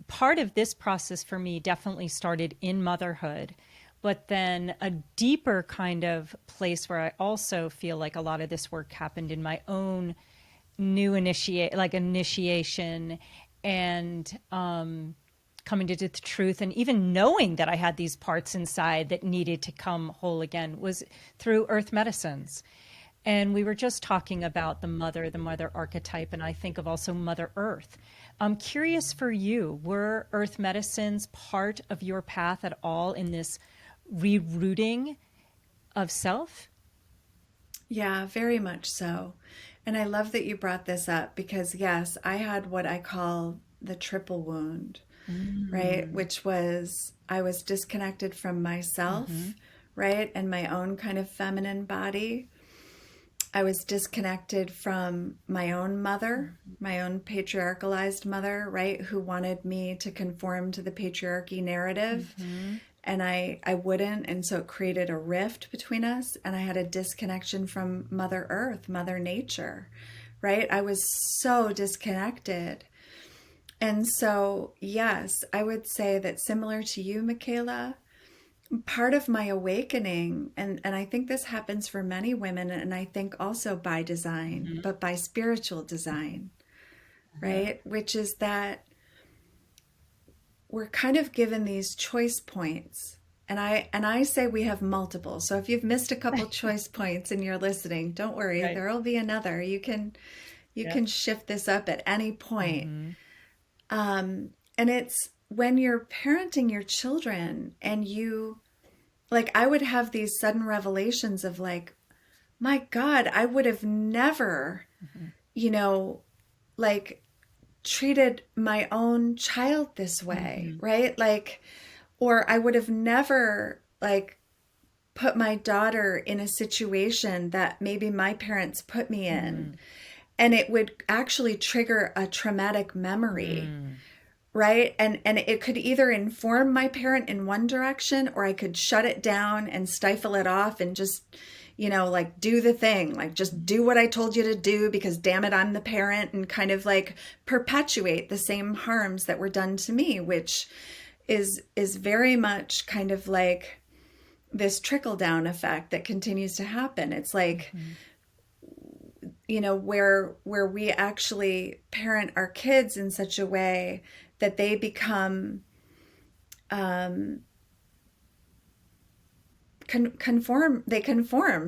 part of this process for me definitely started in motherhood, but then a deeper kind of place where I also feel like a lot of this work happened in my own new initiation and coming to the truth, and even knowing that I had these parts inside that needed to come whole again, was through earth medicines. And we were just talking about the mother archetype, and I think of also Mother Earth. I'm curious for you, were earth medicines part of your path at all in this rerouting of self?
Yeah, very much so. And I love that you brought this up because, yes, I had what I call the triple wound. Right? Which was, I was disconnected from myself, right? And my own kind of feminine body. I was disconnected from my own mother, my own patriarchalized mother, right? Who wanted me to conform to the patriarchy narrative. And I wouldn't. And so it created a rift between us. And I had a disconnection from Mother Earth, Mother Nature, right? I was so disconnected. And so, yes, I would say that similar to you, Michaela, part of my awakening, and I think this happens for many women, and I think also by design, but by spiritual design, right? Which is that we're kind of given these choice points. And I say we have multiple. So if you've missed a couple choice points and you're listening, don't worry,
Right.
there will be another. You can shift this up at any point. And it's when you're parenting your children and you, like, I would have these sudden revelations of like, my God, I would have never, like treated my own child this way, right? Like, or I would have never like put my daughter in a situation that maybe my parents put me in. and it would actually trigger a traumatic memory. Right. And it could either inform my parent in one direction, or I could shut it down and stifle it off and just, like do the thing, like just do what I told you to do because damn it, I'm the parent, and kind of like perpetuate the same harms that were done to me, which is very much kind of like this trickle down effect that continues to happen. It's like, where we actually parent our kids in such a way that they become conform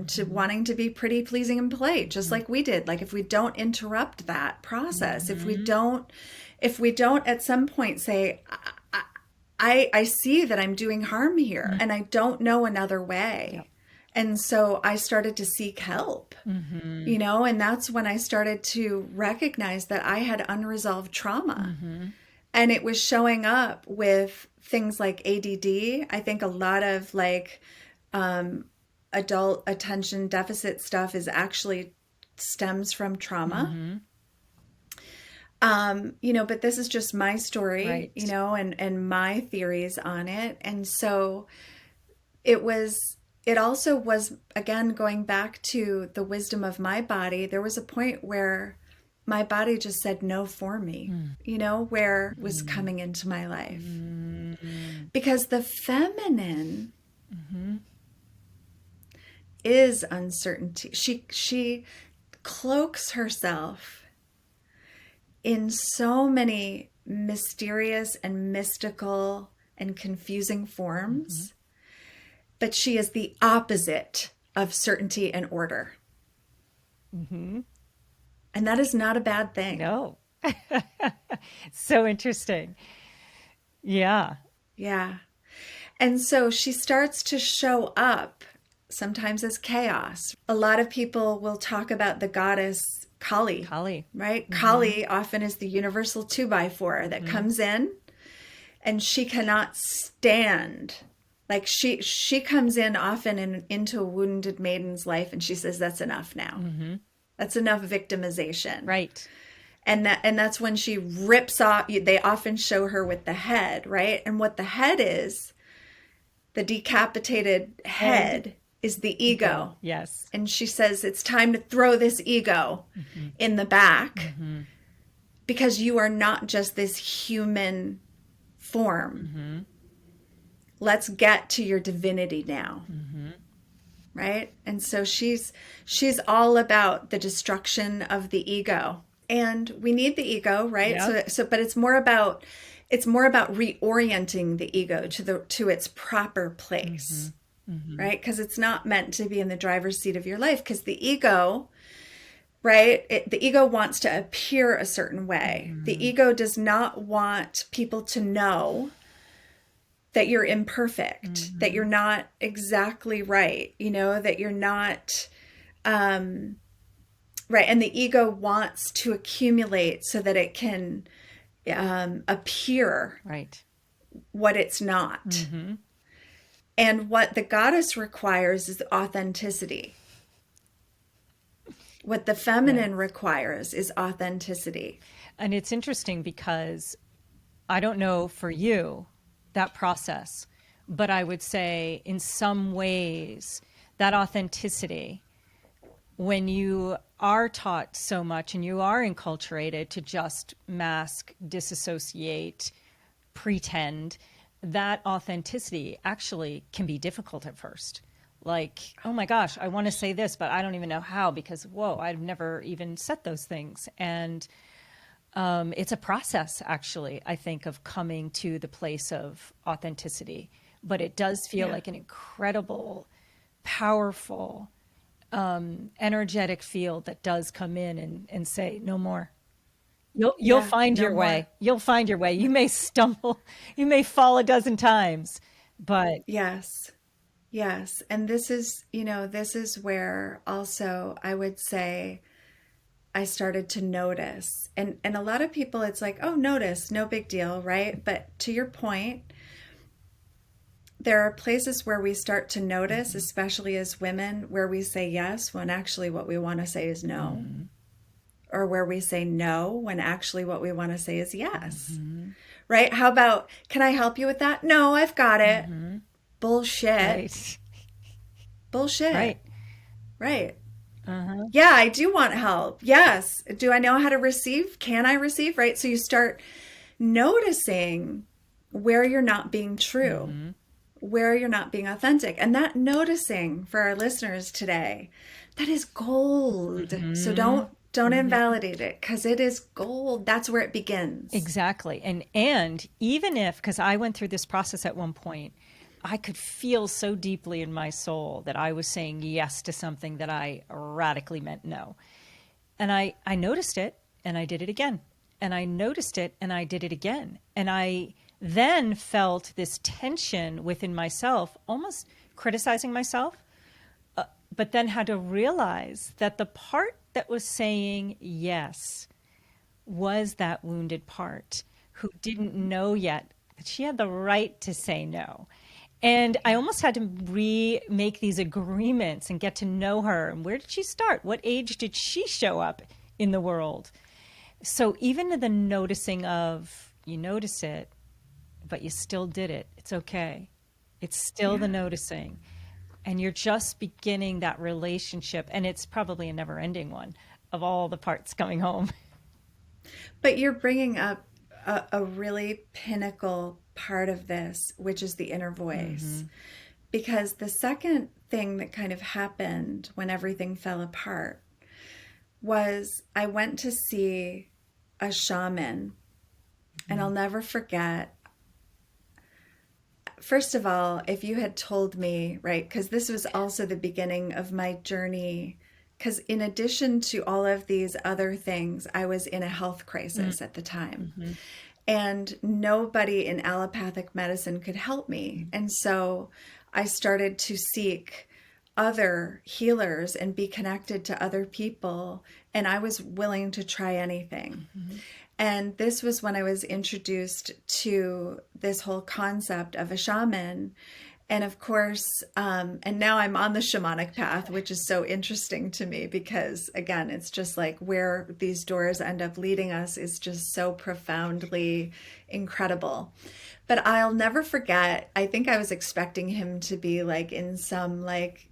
to wanting to be pretty, pleasing, and polite, just like we did. Like if we don't interrupt that process, if we don't at some point say, I see that I'm doing harm here and I don't know another way. Yep. And so I started to seek help, and that's when I started to recognize that I had unresolved trauma. And it was showing up with things like ADD. I think a lot of like adult attention deficit stuff is actually stems from trauma. But this is just my story, right. And my theories on it. And so it also was, again, going back to the wisdom of my body. There was a point where my body just said no for me, where it was coming into my life. Because the feminine is uncertainty. She cloaks herself in so many mysterious and mystical and confusing forms, but she is the opposite of certainty and order. And that is not a bad thing.
No. So interesting. Yeah.
Yeah. And so she starts to show up sometimes as chaos. A lot of people will talk about the goddess Kali.
Kali.
Right? Kali often is the universal 2x4 that comes in, and she cannot stand. Like she comes in often into a wounded maiden's life, and she says, that's enough now. That's enough victimization.
Right.
And that's when she rips off. They often show her with the head, right? And what the head is, the decapitated head is the ego.
Yes.
And she says, it's time to throw this ego in the back because you are not just this human form. Let's get to your divinity now. Right? And so she's all about the destruction of the ego. And we need the ego, right? Yep. But it's more about reorienting the ego to its proper place. Right? Because it's not meant to be in the driver's seat of your life, because the ego, right? The ego wants to appear a certain way. The ego does not want people to know that you're imperfect, that you're not exactly right, that you're not, right. And the ego wants to accumulate so that it can appear
right
what it's not. And what the goddess requires is authenticity. What the feminine requires is authenticity.
And it's interesting because I don't know for you, that process, but I would say in some ways that authenticity, when you are taught so much and you are enculturated to just mask, disassociate, pretend, that authenticity actually can be difficult at first. Like, oh my gosh, I want to say this, but I don't even know how, because, whoa, I've never even said those things. And it's a process, actually, I think, of coming to the place of authenticity. But it does feel like an incredible, powerful, energetic field that does come in and say, no more. You'll find your way. You'll find your way. You may stumble. You may fall a dozen times, but
yes. And this is where also I would say I started to notice. And a lot of people, it's like, oh, notice, no big deal, right? But to your point, there are places where we start to notice, especially as women, where we say yes when actually what we want to say is no. or where we say no when actually what we want to say is yes. Right? How about, can I help you with that? No, I've got it. Bullshit.
Right.
Bullshit.
Right.
Right. Yeah, I do want help. Yes. Do I know how to receive? Can I receive? Right. So you start noticing where you're not being true, where you're not being authentic. And that noticing for our listeners today, that is gold. So don't invalidate it, because it is gold. That's where it begins.
Exactly. And even if, because I went through this process at one point, I could feel so deeply in my soul that I was saying yes to something that I radically meant no. And I noticed it and I did it again. And I noticed it and I did it again. And I then felt this tension within myself, almost criticizing myself, but then had to realize that the part that was saying yes was that wounded part who didn't know yet that she had the right to say no. And I almost had to remake these agreements and get to know her. And where did she start? What age did she show up in the world? So even the noticing of, you notice it, but you still did it. It's okay. It's still the noticing. And you're just beginning that relationship. And it's probably a never ending one of all the parts coming home.
But you're bringing up a really pinnacle part of this, which is the inner voice. Because the second thing that kind of happened when everything fell apart was I went to see a shaman, and I'll never forget. First of all, if you had told me, right, because this was also the beginning of my journey, because in addition to all of these other things, I was in a health crisis at the time. And nobody in allopathic medicine could help me. And so I started to seek other healers and be connected to other people. And I was willing to try anything. And this was when I was introduced to this whole concept of a shaman. And of course, and now I'm on the shamanic path, which is so interesting to me because, again, it's just like where these doors end up leading us is just so profoundly incredible. But I'll never forget, I think I was expecting him to be like in some like,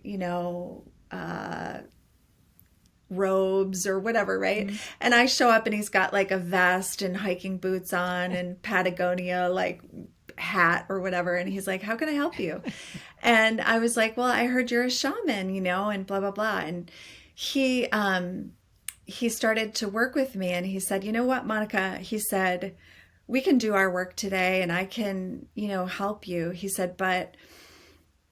robes or whatever, right? And I show up and he's got like a vest and hiking boots on and Patagonia like hat or whatever, and he's like, how can I help you? And I was like, well, I heard you're a shaman, and blah blah blah. And he started to work with me, and he said, you know what, Monica, he said, we can do our work today and I can help you. He said, but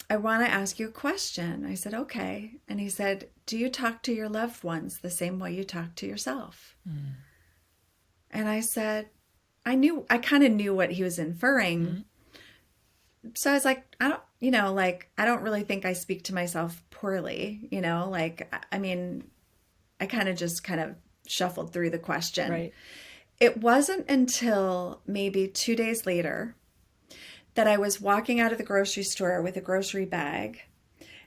I want to ask you a question. I said, okay. And he said, do you talk to your loved ones the same way you talk to yourself? And I said, I kind of knew what he was inferring. So I was like, I don't really think I speak to myself poorly, I mean, I kind of shuffled through the question.
Right.
It wasn't until maybe 2 days later that I was walking out of the grocery store with a grocery bag,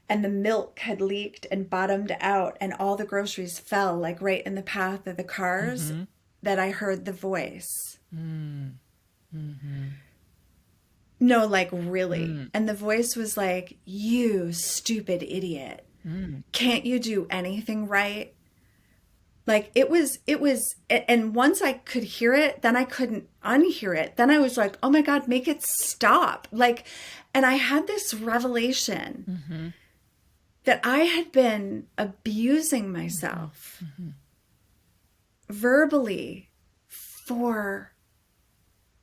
and the milk had leaked and bottomed out, and all the groceries fell like right in the path of the cars, that I heard the voice. No, like really. And the voice was like, you stupid idiot. Can't you do anything right? Like it was, and once I could hear it, then I couldn't unhear it. Then I was like, oh my God, make it stop. Like, and I had this revelation that I had been abusing myself verbally for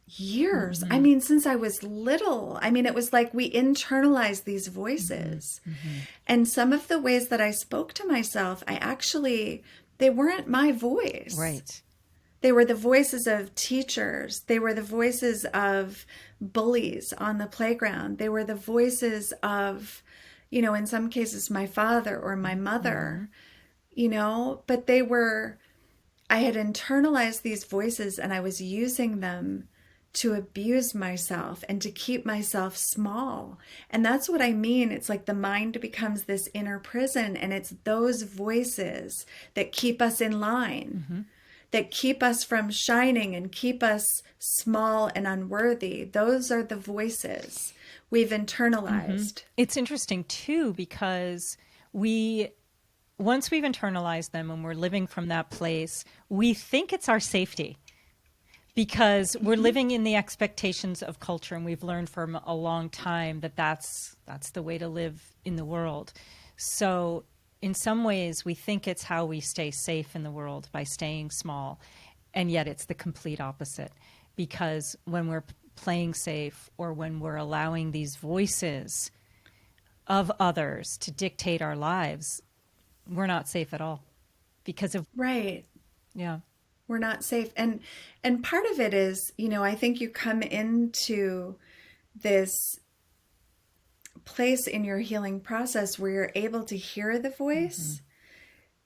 years. I mean, since I was little. I mean, it was like we internalized these voices. And some of the ways that I spoke to myself, they weren't my voice.
Right.
They were the voices of teachers. They were the voices of bullies on the playground. They were the voices of, in some cases, my father or my mother, but I had internalized these voices and I was using them to abuse myself and to keep myself small. And that's what I mean. It's like the mind becomes this inner prison, and it's those voices that keep us in line, that keep us from shining and keep us small and unworthy. Those are the voices we've internalized.
It's interesting too, because once we've internalized them and we're living from that place, we think it's our safety, because we're living in the expectations of culture, and we've learned for a long time that that's the way to live in the world. So in some ways, we think it's how we stay safe in the world, by staying small, and yet it's the complete opposite. Because when we're playing safe, or when we're allowing these voices of others to dictate our lives, we're not safe at all, because of
Right.
yeah.
We're not safe. And part of it is, I think you come into this place in your healing process where you're able to hear the voice,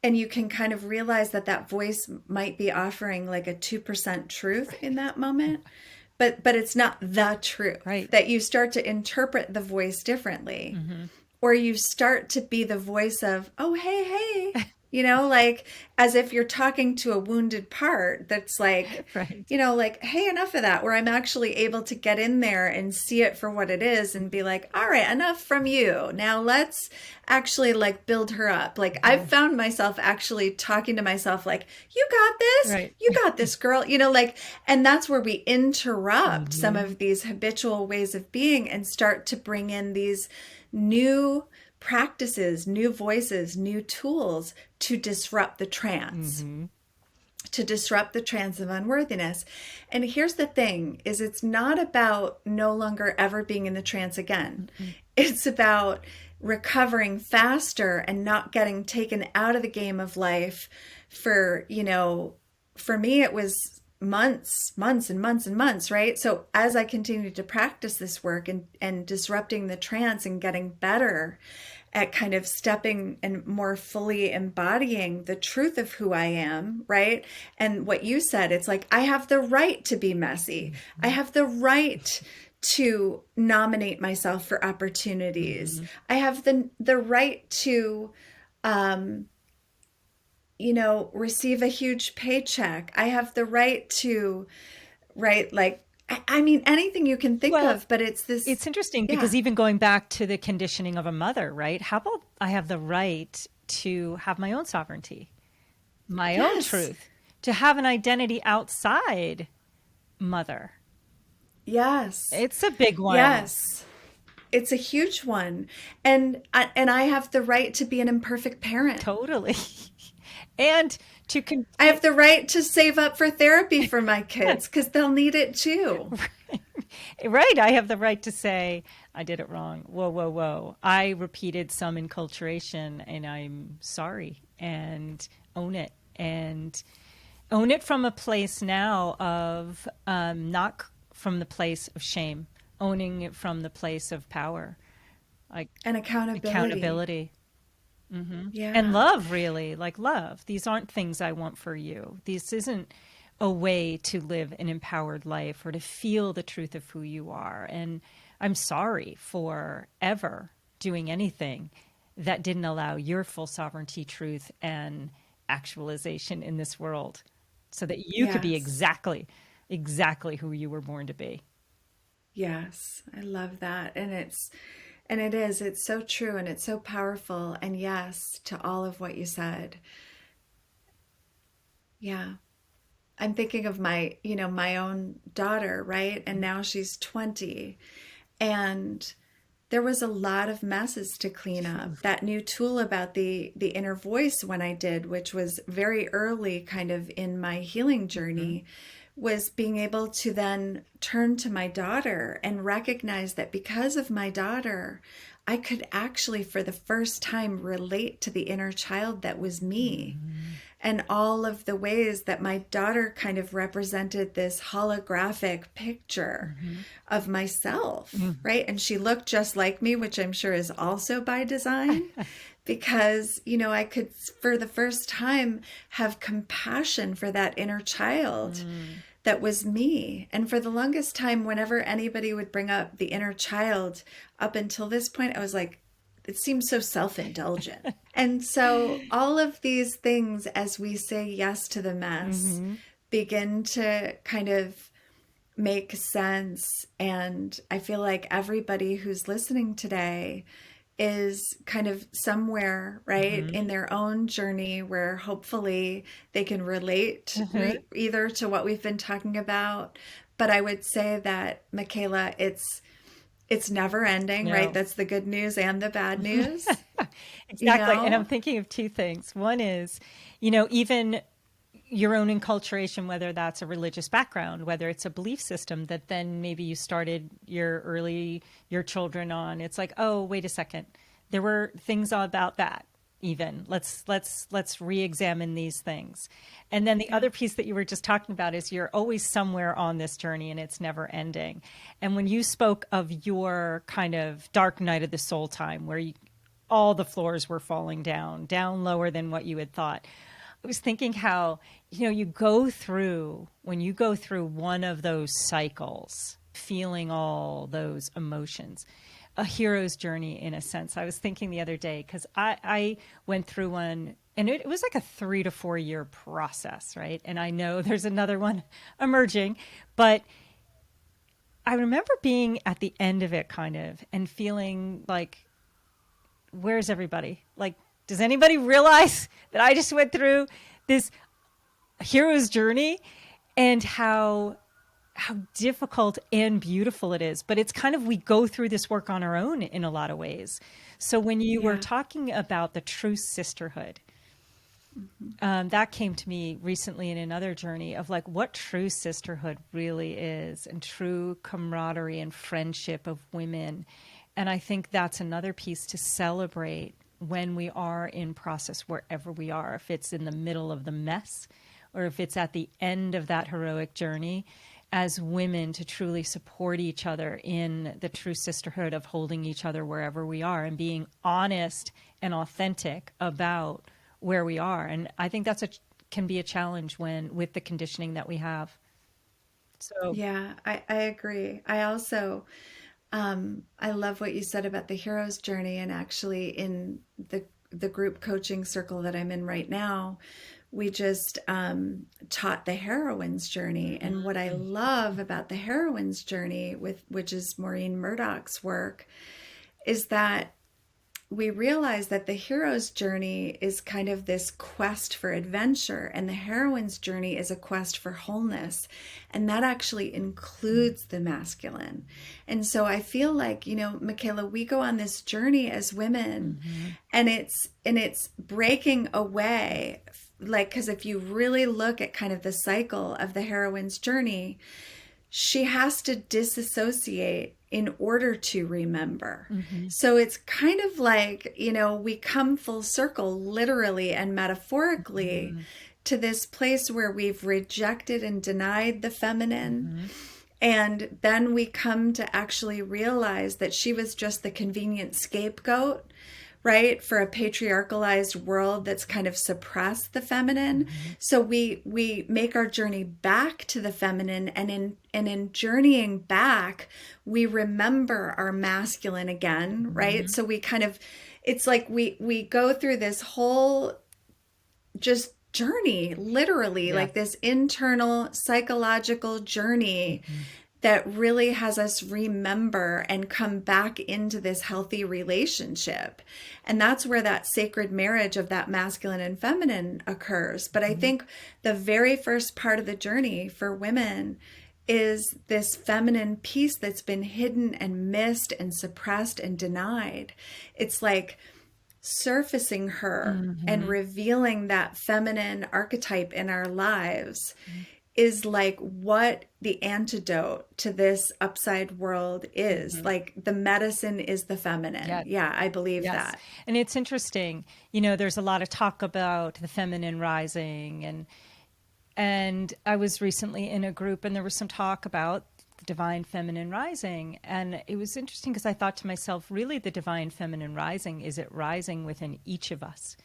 and you can kind of realize that that voice might be offering like a 2% truth in that moment, but it's not the truth.
Right.
That you start to interpret the voice differently, or you start to be the voice of, oh, hey, like as if you're talking to a wounded part that's like,
Right.
like, hey, enough of that, where I'm actually able to get in there and see it for what it is and be like, all right, enough from you. Now let's actually like build her up. Like I've found myself actually talking to myself like, you got this,
Right.
you got this, girl, like, and that's where we interrupt some of these habitual ways of being and start to bring in these new practices, new voices, new tools to disrupt the trance, to disrupt the trance of unworthiness. And here's the thing, is it's not about no longer ever being in the trance again. It's about recovering faster and not getting taken out of the game of life for, for me, it was months and months, right? So as I continued to practice this work and disrupting the trance and getting better at kind of stepping and more fully embodying the truth of who I am, right? And what you said, it's like, I have the right to be messy. I have the right to nominate myself for opportunities. I have the right to, receive a huge paycheck. I have the right to, right? Like, I mean, anything you can think of, but it's
interesting because even going back to the conditioning of a mother, right? How about I have the right to have my own sovereignty, my own truth, to have an identity outside mother.
Yes.
It's a big one.
Yes. It's a huge one. And I have the right to be an imperfect parent.
Totally. And
I have the right to save up for therapy for my kids because they'll need it too.
Right. I have the right to say, I did it wrong. Whoa. I repeated some enculturation and I'm sorry, and own it. And own it from a place now of not from the place of shame, owning it from the place of power.
And accountability.
Yeah. And love, really, like love. These aren't things I want for you. This isn't a way to live an empowered life or to feel the truth of who you are. And I'm sorry for ever doing anything that didn't allow your full sovereignty, truth, and actualization in this world so that you could be exactly who you were born to be.
Yes, I love that. And it's so true and it's so powerful. And yes, to all of what you said. Yeah. I'm thinking of my own daughter, right? And now she's 20. And there was a lot of messes to clean up. That new tool about the inner voice when I did, which was very early kind of in my healing journey, was being able to then turn to my daughter and recognize that because of my daughter, I could actually, for the first time, relate to the inner child that was me. And all of the ways that my daughter kind of represented this holographic picture of myself, right? And she looked just like me, which I'm sure is also by design. Because, I could, for the first time, have compassion for that inner child that was me. And for the longest time, whenever anybody would bring up the inner child, up until this point, I was like, it seems so self-indulgent. And so all of these things, as we say yes to the mess, begin to kind of make sense. And I feel like everybody who's listening today is kind of somewhere, right, in their own journey where hopefully they can relate either to what we've been talking about. But I would say that, Michaela, it's never ending,
No.
right? That's the good news and the bad news.
Exactly.
You know?
And I'm thinking of two things. One is, you know, even your own enculturation, whether that's a religious background, whether it's a belief system that then maybe you started your children on. It's like, oh, wait a second. There were things about that even. Let's re-examine these things. And then the other piece that you were just talking about is you're always somewhere on this journey and it's never ending. And when you spoke of your kind of dark night of the soul time where all the floors were falling down lower than what you had thought, I was thinking how, you know, when you go through one of those cycles, feeling all those emotions, a hero's journey in a sense. I was thinking the other day, because I went through one, and it was like a 3 to 4 year process, right? And I know there's another one emerging, but I remember being at the end of it kind of and feeling like, where's everybody? Like, does anybody realize that I just went through this hero's journey and how difficult and beautiful it is? But it's kind of, we go through this work on our own in a lot of ways. So when you were talking about the true sisterhood, that came to me recently in another journey of like what true sisterhood really is, and true camaraderie and friendship of women. And I think that's another piece to celebrate when we are in process, wherever we are, if it's in the middle of the mess or if it's at the end of that heroic journey, as women, to truly support each other in the true sisterhood of holding each other wherever we are and being honest and authentic about where we are. And I think can be a challenge with the conditioning that we have. So
Yeah, I agree. I also, I love what you said about the hero's journey. And actually, in the group coaching circle that I'm in right now, we just taught the heroine's journey. And what I love about the heroine's journey, which is Maureen Murdoch's work, is that we realize that the hero's journey is kind of this quest for adventure, and the heroine's journey is a quest for wholeness. And that actually includes the masculine. And so I feel like, you know, Michaela, we go on this journey as women, and it's breaking away. Like, because if you really look at kind of the cycle of the heroine's journey, she has to disassociate in order to remember. So it's kind of like, you know, we come full circle, literally and metaphorically, to this place where we've rejected and denied the feminine. And then we come to actually realize that she was just the convenient scapegoat, right, for a patriarchalized world that's kind of suppressed the feminine. So we make our journey back to the feminine, and in journeying back, we remember our masculine again, right? So we kind of, it's like we go through this whole just journey, literally, like this internal psychological journey that really has us remember and come back into this healthy relationship. And that's where that sacred marriage of that masculine and feminine occurs. But I think the very first part of the journey for women is this feminine piece that's been hidden and missed and suppressed and denied. It's like surfacing her and revealing that feminine archetype in our lives is like what the antidote to this upside world is. Like the medicine is the feminine. Yeah, I believe that.
And it's interesting, you know, there's a lot of talk about the feminine rising, and I was recently in a group and there was some talk about the divine feminine rising. And it was interesting because I thought to myself, really the divine feminine rising, is it rising within each of us?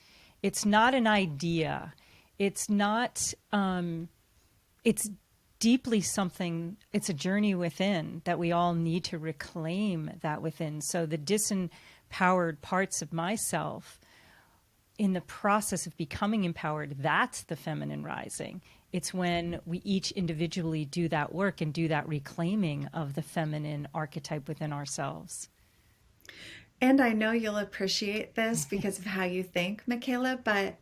It's not an idea. It's not, it's deeply something, it's a journey within that we all need to reclaim that within. So the disempowered parts of myself, in the process of becoming empowered, that's the feminine rising. It's when we each individually do that work and do that reclaiming of the feminine archetype within ourselves.
And I know you'll appreciate this because of how you think, Michaela, but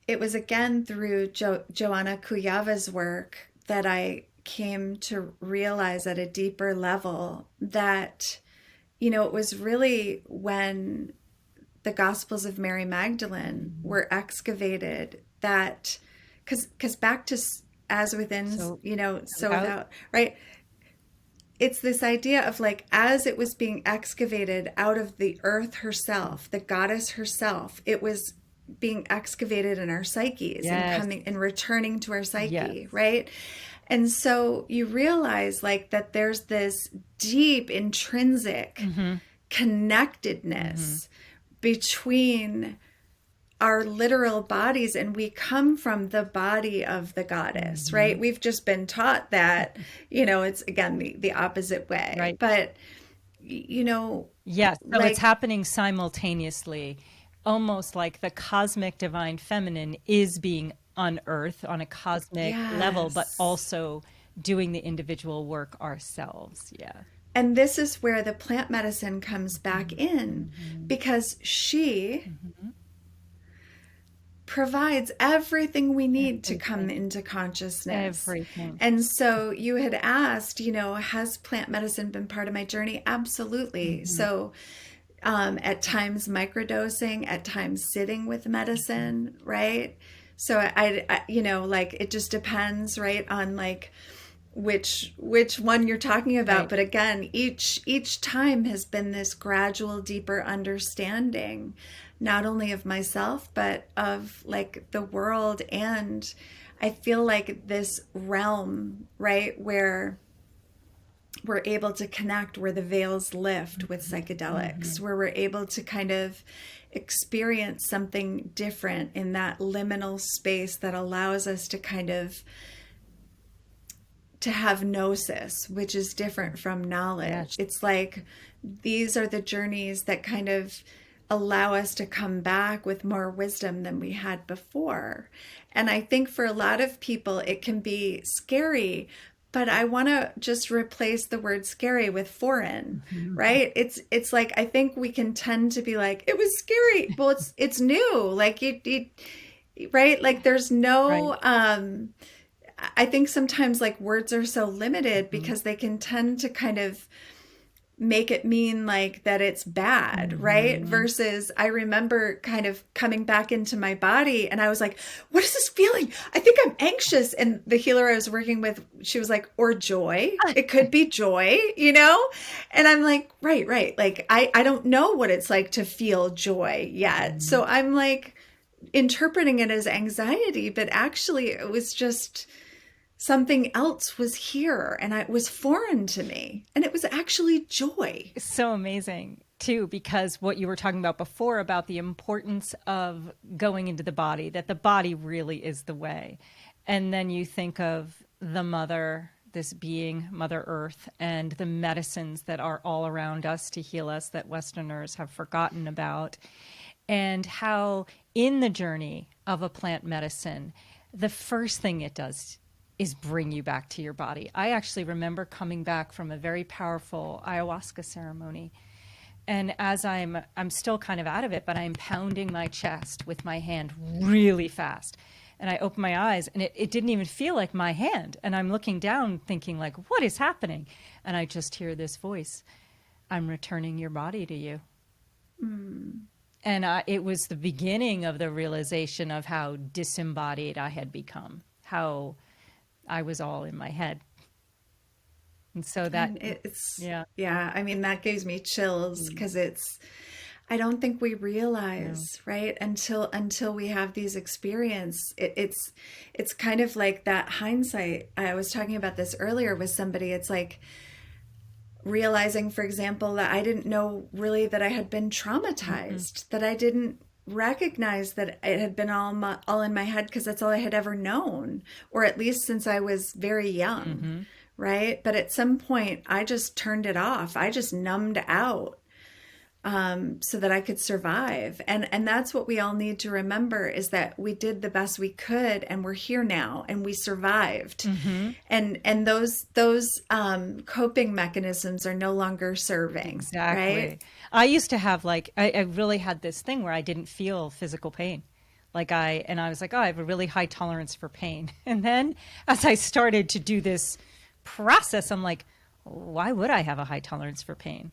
it was again through Joanna Kuyava's work that I came to realize at a deeper level that, it was really when the Gospels of Mary Magdalene were excavated that, because back to as within, so without, right? It's this idea of like, as it was being excavated out of the earth herself, the goddess herself, it was being excavated in our psyches and coming and returning to our psyche, right? And so you realize like that there's this deep intrinsic connectedness between our literal bodies, and we come from the body of the goddess, right? We've just been taught that, it's again the opposite way,
right?
But
yes, so like, it's happening simultaneously, almost like the cosmic divine feminine is being unearthed on a cosmic level, but also doing the individual work ourselves.
And this is where the plant medicine comes back in, because she provides everything we need to come into consciousness.
Everything.
And so you had asked, has plant medicine been part of my journey? Absolutely. So at times microdosing, at times sitting with medicine, right? So I like, it just depends, right, on like which one you're talking about. Right. But again, each time has been this gradual, deeper understanding, not only of myself, but of like the world. And I feel like this realm, right, where we're able to connect, where the veils lift with psychedelics, where we're able to kind of experience something different in that liminal space that allows us to kind of to have gnosis, which is different from knowledge. Yes. It's like these are the journeys that kind of allow us to come back with more wisdom than we had before. And I think for a lot of people, it can be scary, but I want to just replace the word scary with foreign, right? It's like, I think we can tend to be like, it was scary. Well, it's new. Like right? Like there's no, I think sometimes like words are so limited because they can tend to kind of make it mean like that it's bad, right? Versus I remember kind of coming back into my body and I was like, what is this feeling? I think I'm anxious. And the healer I was working with, she was like, or joy. It could be joy, And I'm like, right. Like, I don't know what it's like to feel joy yet. So I'm like interpreting it as anxiety, but actually it was just something else was here and it was foreign to me. And it was actually joy.
It's so amazing too, because what you were talking about before about the importance of going into the body, that the body really is the way. And then you think of the mother, this being Mother Earth, and the medicines that are all around us to heal us that Westerners have forgotten about. And how in the journey of a plant medicine, the first thing it does is bring you back to your body. I actually remember coming back from a very powerful ayahuasca ceremony. And as I'm still kind of out of it, but I'm pounding my chest with my hand really fast. And I open my eyes and it didn't even feel like my hand. And I'm looking down thinking like, what is happening? And I just hear this voice, I'm returning your body to you. And it was the beginning of the realization of how disembodied I had become, how I was all in my head. And so that I mean, that gives me chills because I don't think we realize, right? Until we have these experiences, it's kind of like that hindsight. I was talking about this earlier with somebody. It's like realizing, for example, that I didn't know really that I had been traumatized, that I didn't
recognized that it had been all in my head because that's all I had ever known, or at least since I was very young, right? But at some point, I just turned it off. I just numbed out so that I could survive. And that's what we all need to remember, is that we did the best we could, and we're here now, and we survived. And those coping mechanisms are no longer serving.
Exactly.
Right?
I used to have I really had this thing where I didn't feel physical pain. I was like, oh, I have a really high tolerance for pain. And then as I started to do this process, I'm like, why would I have a high tolerance for pain?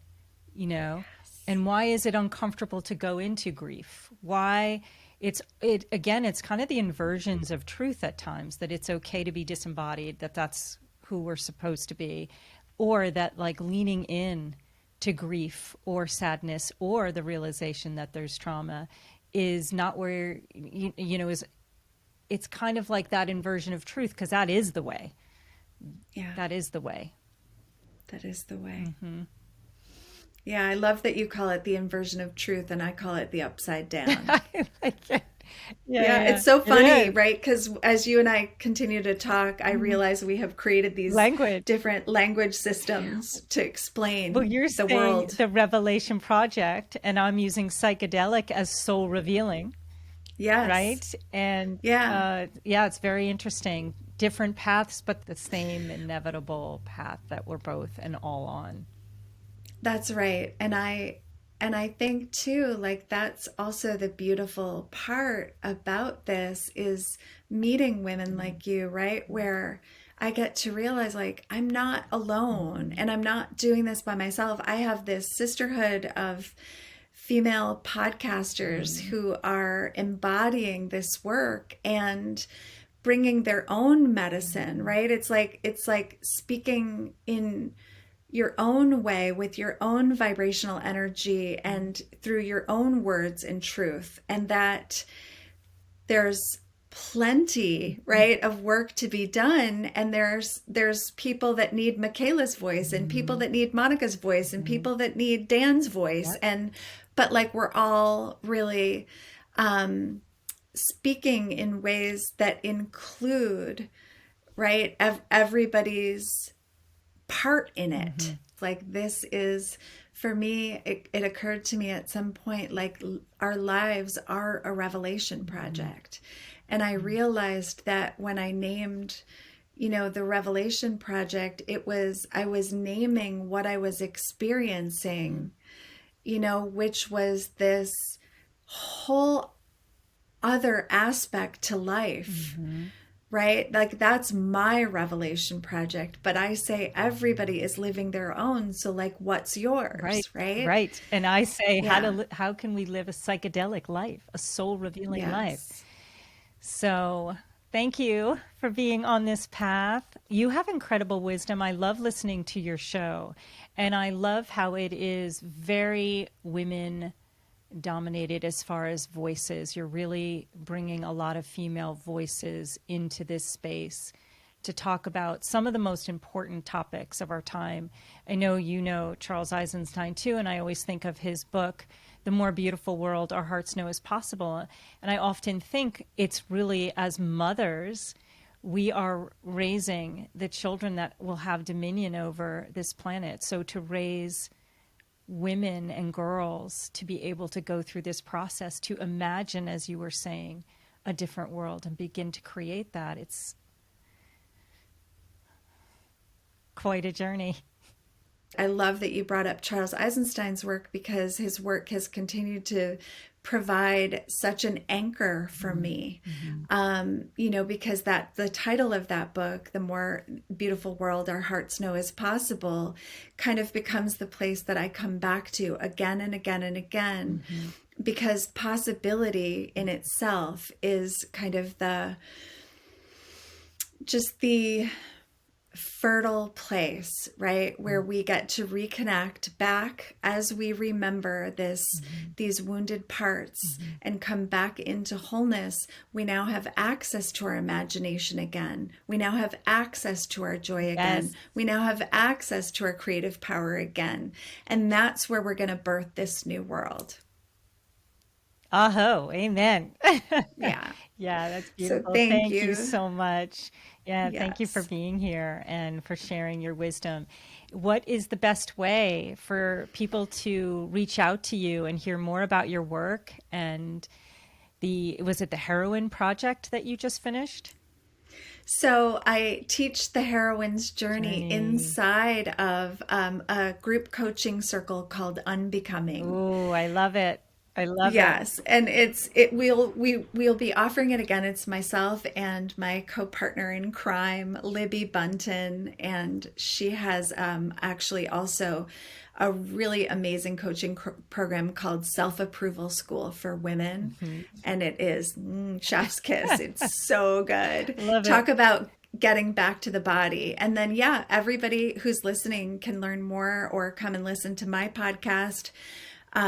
And why is it uncomfortable to go into grief? Why it's kind of the inversions of truth at times, that it's okay to be disembodied, that's who we're supposed to be, or that leaning in to grief or sadness or the realization that there's trauma is not where, it's kind of like that inversion of truth, because that is the way.
Yeah.
That is the way.
That is the way. Yeah, I love that you call it the inversion of truth, and I call it the upside down.
I like it.
Yeah, it's so funny, right? Because as you and I continue to talk, I realize we have created these different language systems to explain
you're
the world.
The Revelation Project, and I'm using psychedelic as soul revealing.
Yes.
Right? And it's very interesting. Different paths, but the same inevitable path that we're both and all on.
That's right. And I think too, that's also the beautiful part about this, is meeting women like you, right? Where I get to realize I'm not alone, and I'm not doing this by myself. I have this sisterhood of female podcasters who are embodying this work and bringing their own medicine, right? It's like speaking in your own way with your own vibrational energy and through your own words and truth. And that there's plenty, right, of work to be done. And there's people that need Michaela's voice, and people that need Monica's voice, and people that need Dan's voice. But we're all really speaking in ways that include, right, everybody's part in it. This is, for me, it occurred to me at some point, our lives are a revelation project. And I realized that when I named, the Revelation Project, I was naming what I was experiencing, which was this whole other aspect to life. Right? That's my revelation project. But I say everybody is living their own. So what's yours? Right?
Right. And I say, how can we live a psychedelic life, a soul revealing life? So thank you for being on this path. You have incredible wisdom. I love listening to your show. And I love how it is very women dominated as far as voices. You're really bringing a lot of female voices into this space to talk about some of the most important topics of our time. I know you know Charles Eisenstein too, and I always think of his book, The More Beautiful World Our Hearts Know Is Possible. And I often think it's really, as mothers, we are raising the children that will have dominion over this planet. So to raise women and girls to be able to go through this process, to imagine, as you were saying, a different world and begin to create that, it's quite a journey.
I love that you brought up Charles Eisenstein's work, because his work has continued to provide such an anchor for me. Because the title of that book, The More Beautiful World Our Hearts Know Is Possible, kind of becomes the place that I come back to again and again and again, because possibility in itself is kind of the fertile place, right, where we get to reconnect back as we remember these wounded parts and come back into wholeness. We now have access to our imagination again. We now have access to our joy again. We now have access to our creative power again. And that's where we're going to birth this new world.
Aho, amen.
Yeah.
Yeah, that's
So
beautiful.
thank
Thank you
you.
so much. Yeah, thank you for
Yes.
being here and for sharing your wisdom. What is the best way for people to reach out to you and hear more about your work? And was it the Heroine Project that you just finished?
So I teach the heroine's journey
Journey.
inside of a group coaching circle called Unbecoming.
Oh, I love it. I love it.
Yes, and we'll be offering it again. It's myself and my co-partner in crime, Libby Bunton, and she has actually also a really amazing coaching program called Self-Approval School for Women,
Mhm.
and it is chef's kiss. It's so good.
Love it.
Talk about getting back to the body. And then, yeah, everybody who's listening can learn more or come and listen to my podcast.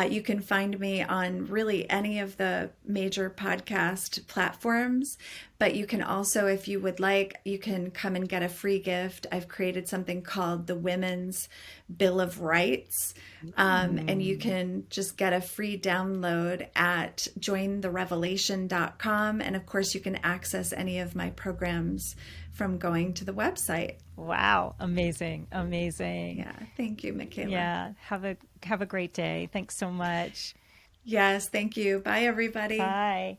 You can find me on really any of the major podcast platforms, but you can also, if you would like, you can come and get a free gift. I've created something called the Women's Bill of Rights, and you
Mm.
can just get a free download at jointherevelation.com. And of course, you can access any of my programs from going to the website.
Wow, amazing, amazing.
Yeah, thank you, Michaela.
Yeah, have a great day. Thanks so much.
Yes, thank you. Bye, everybody.
Bye.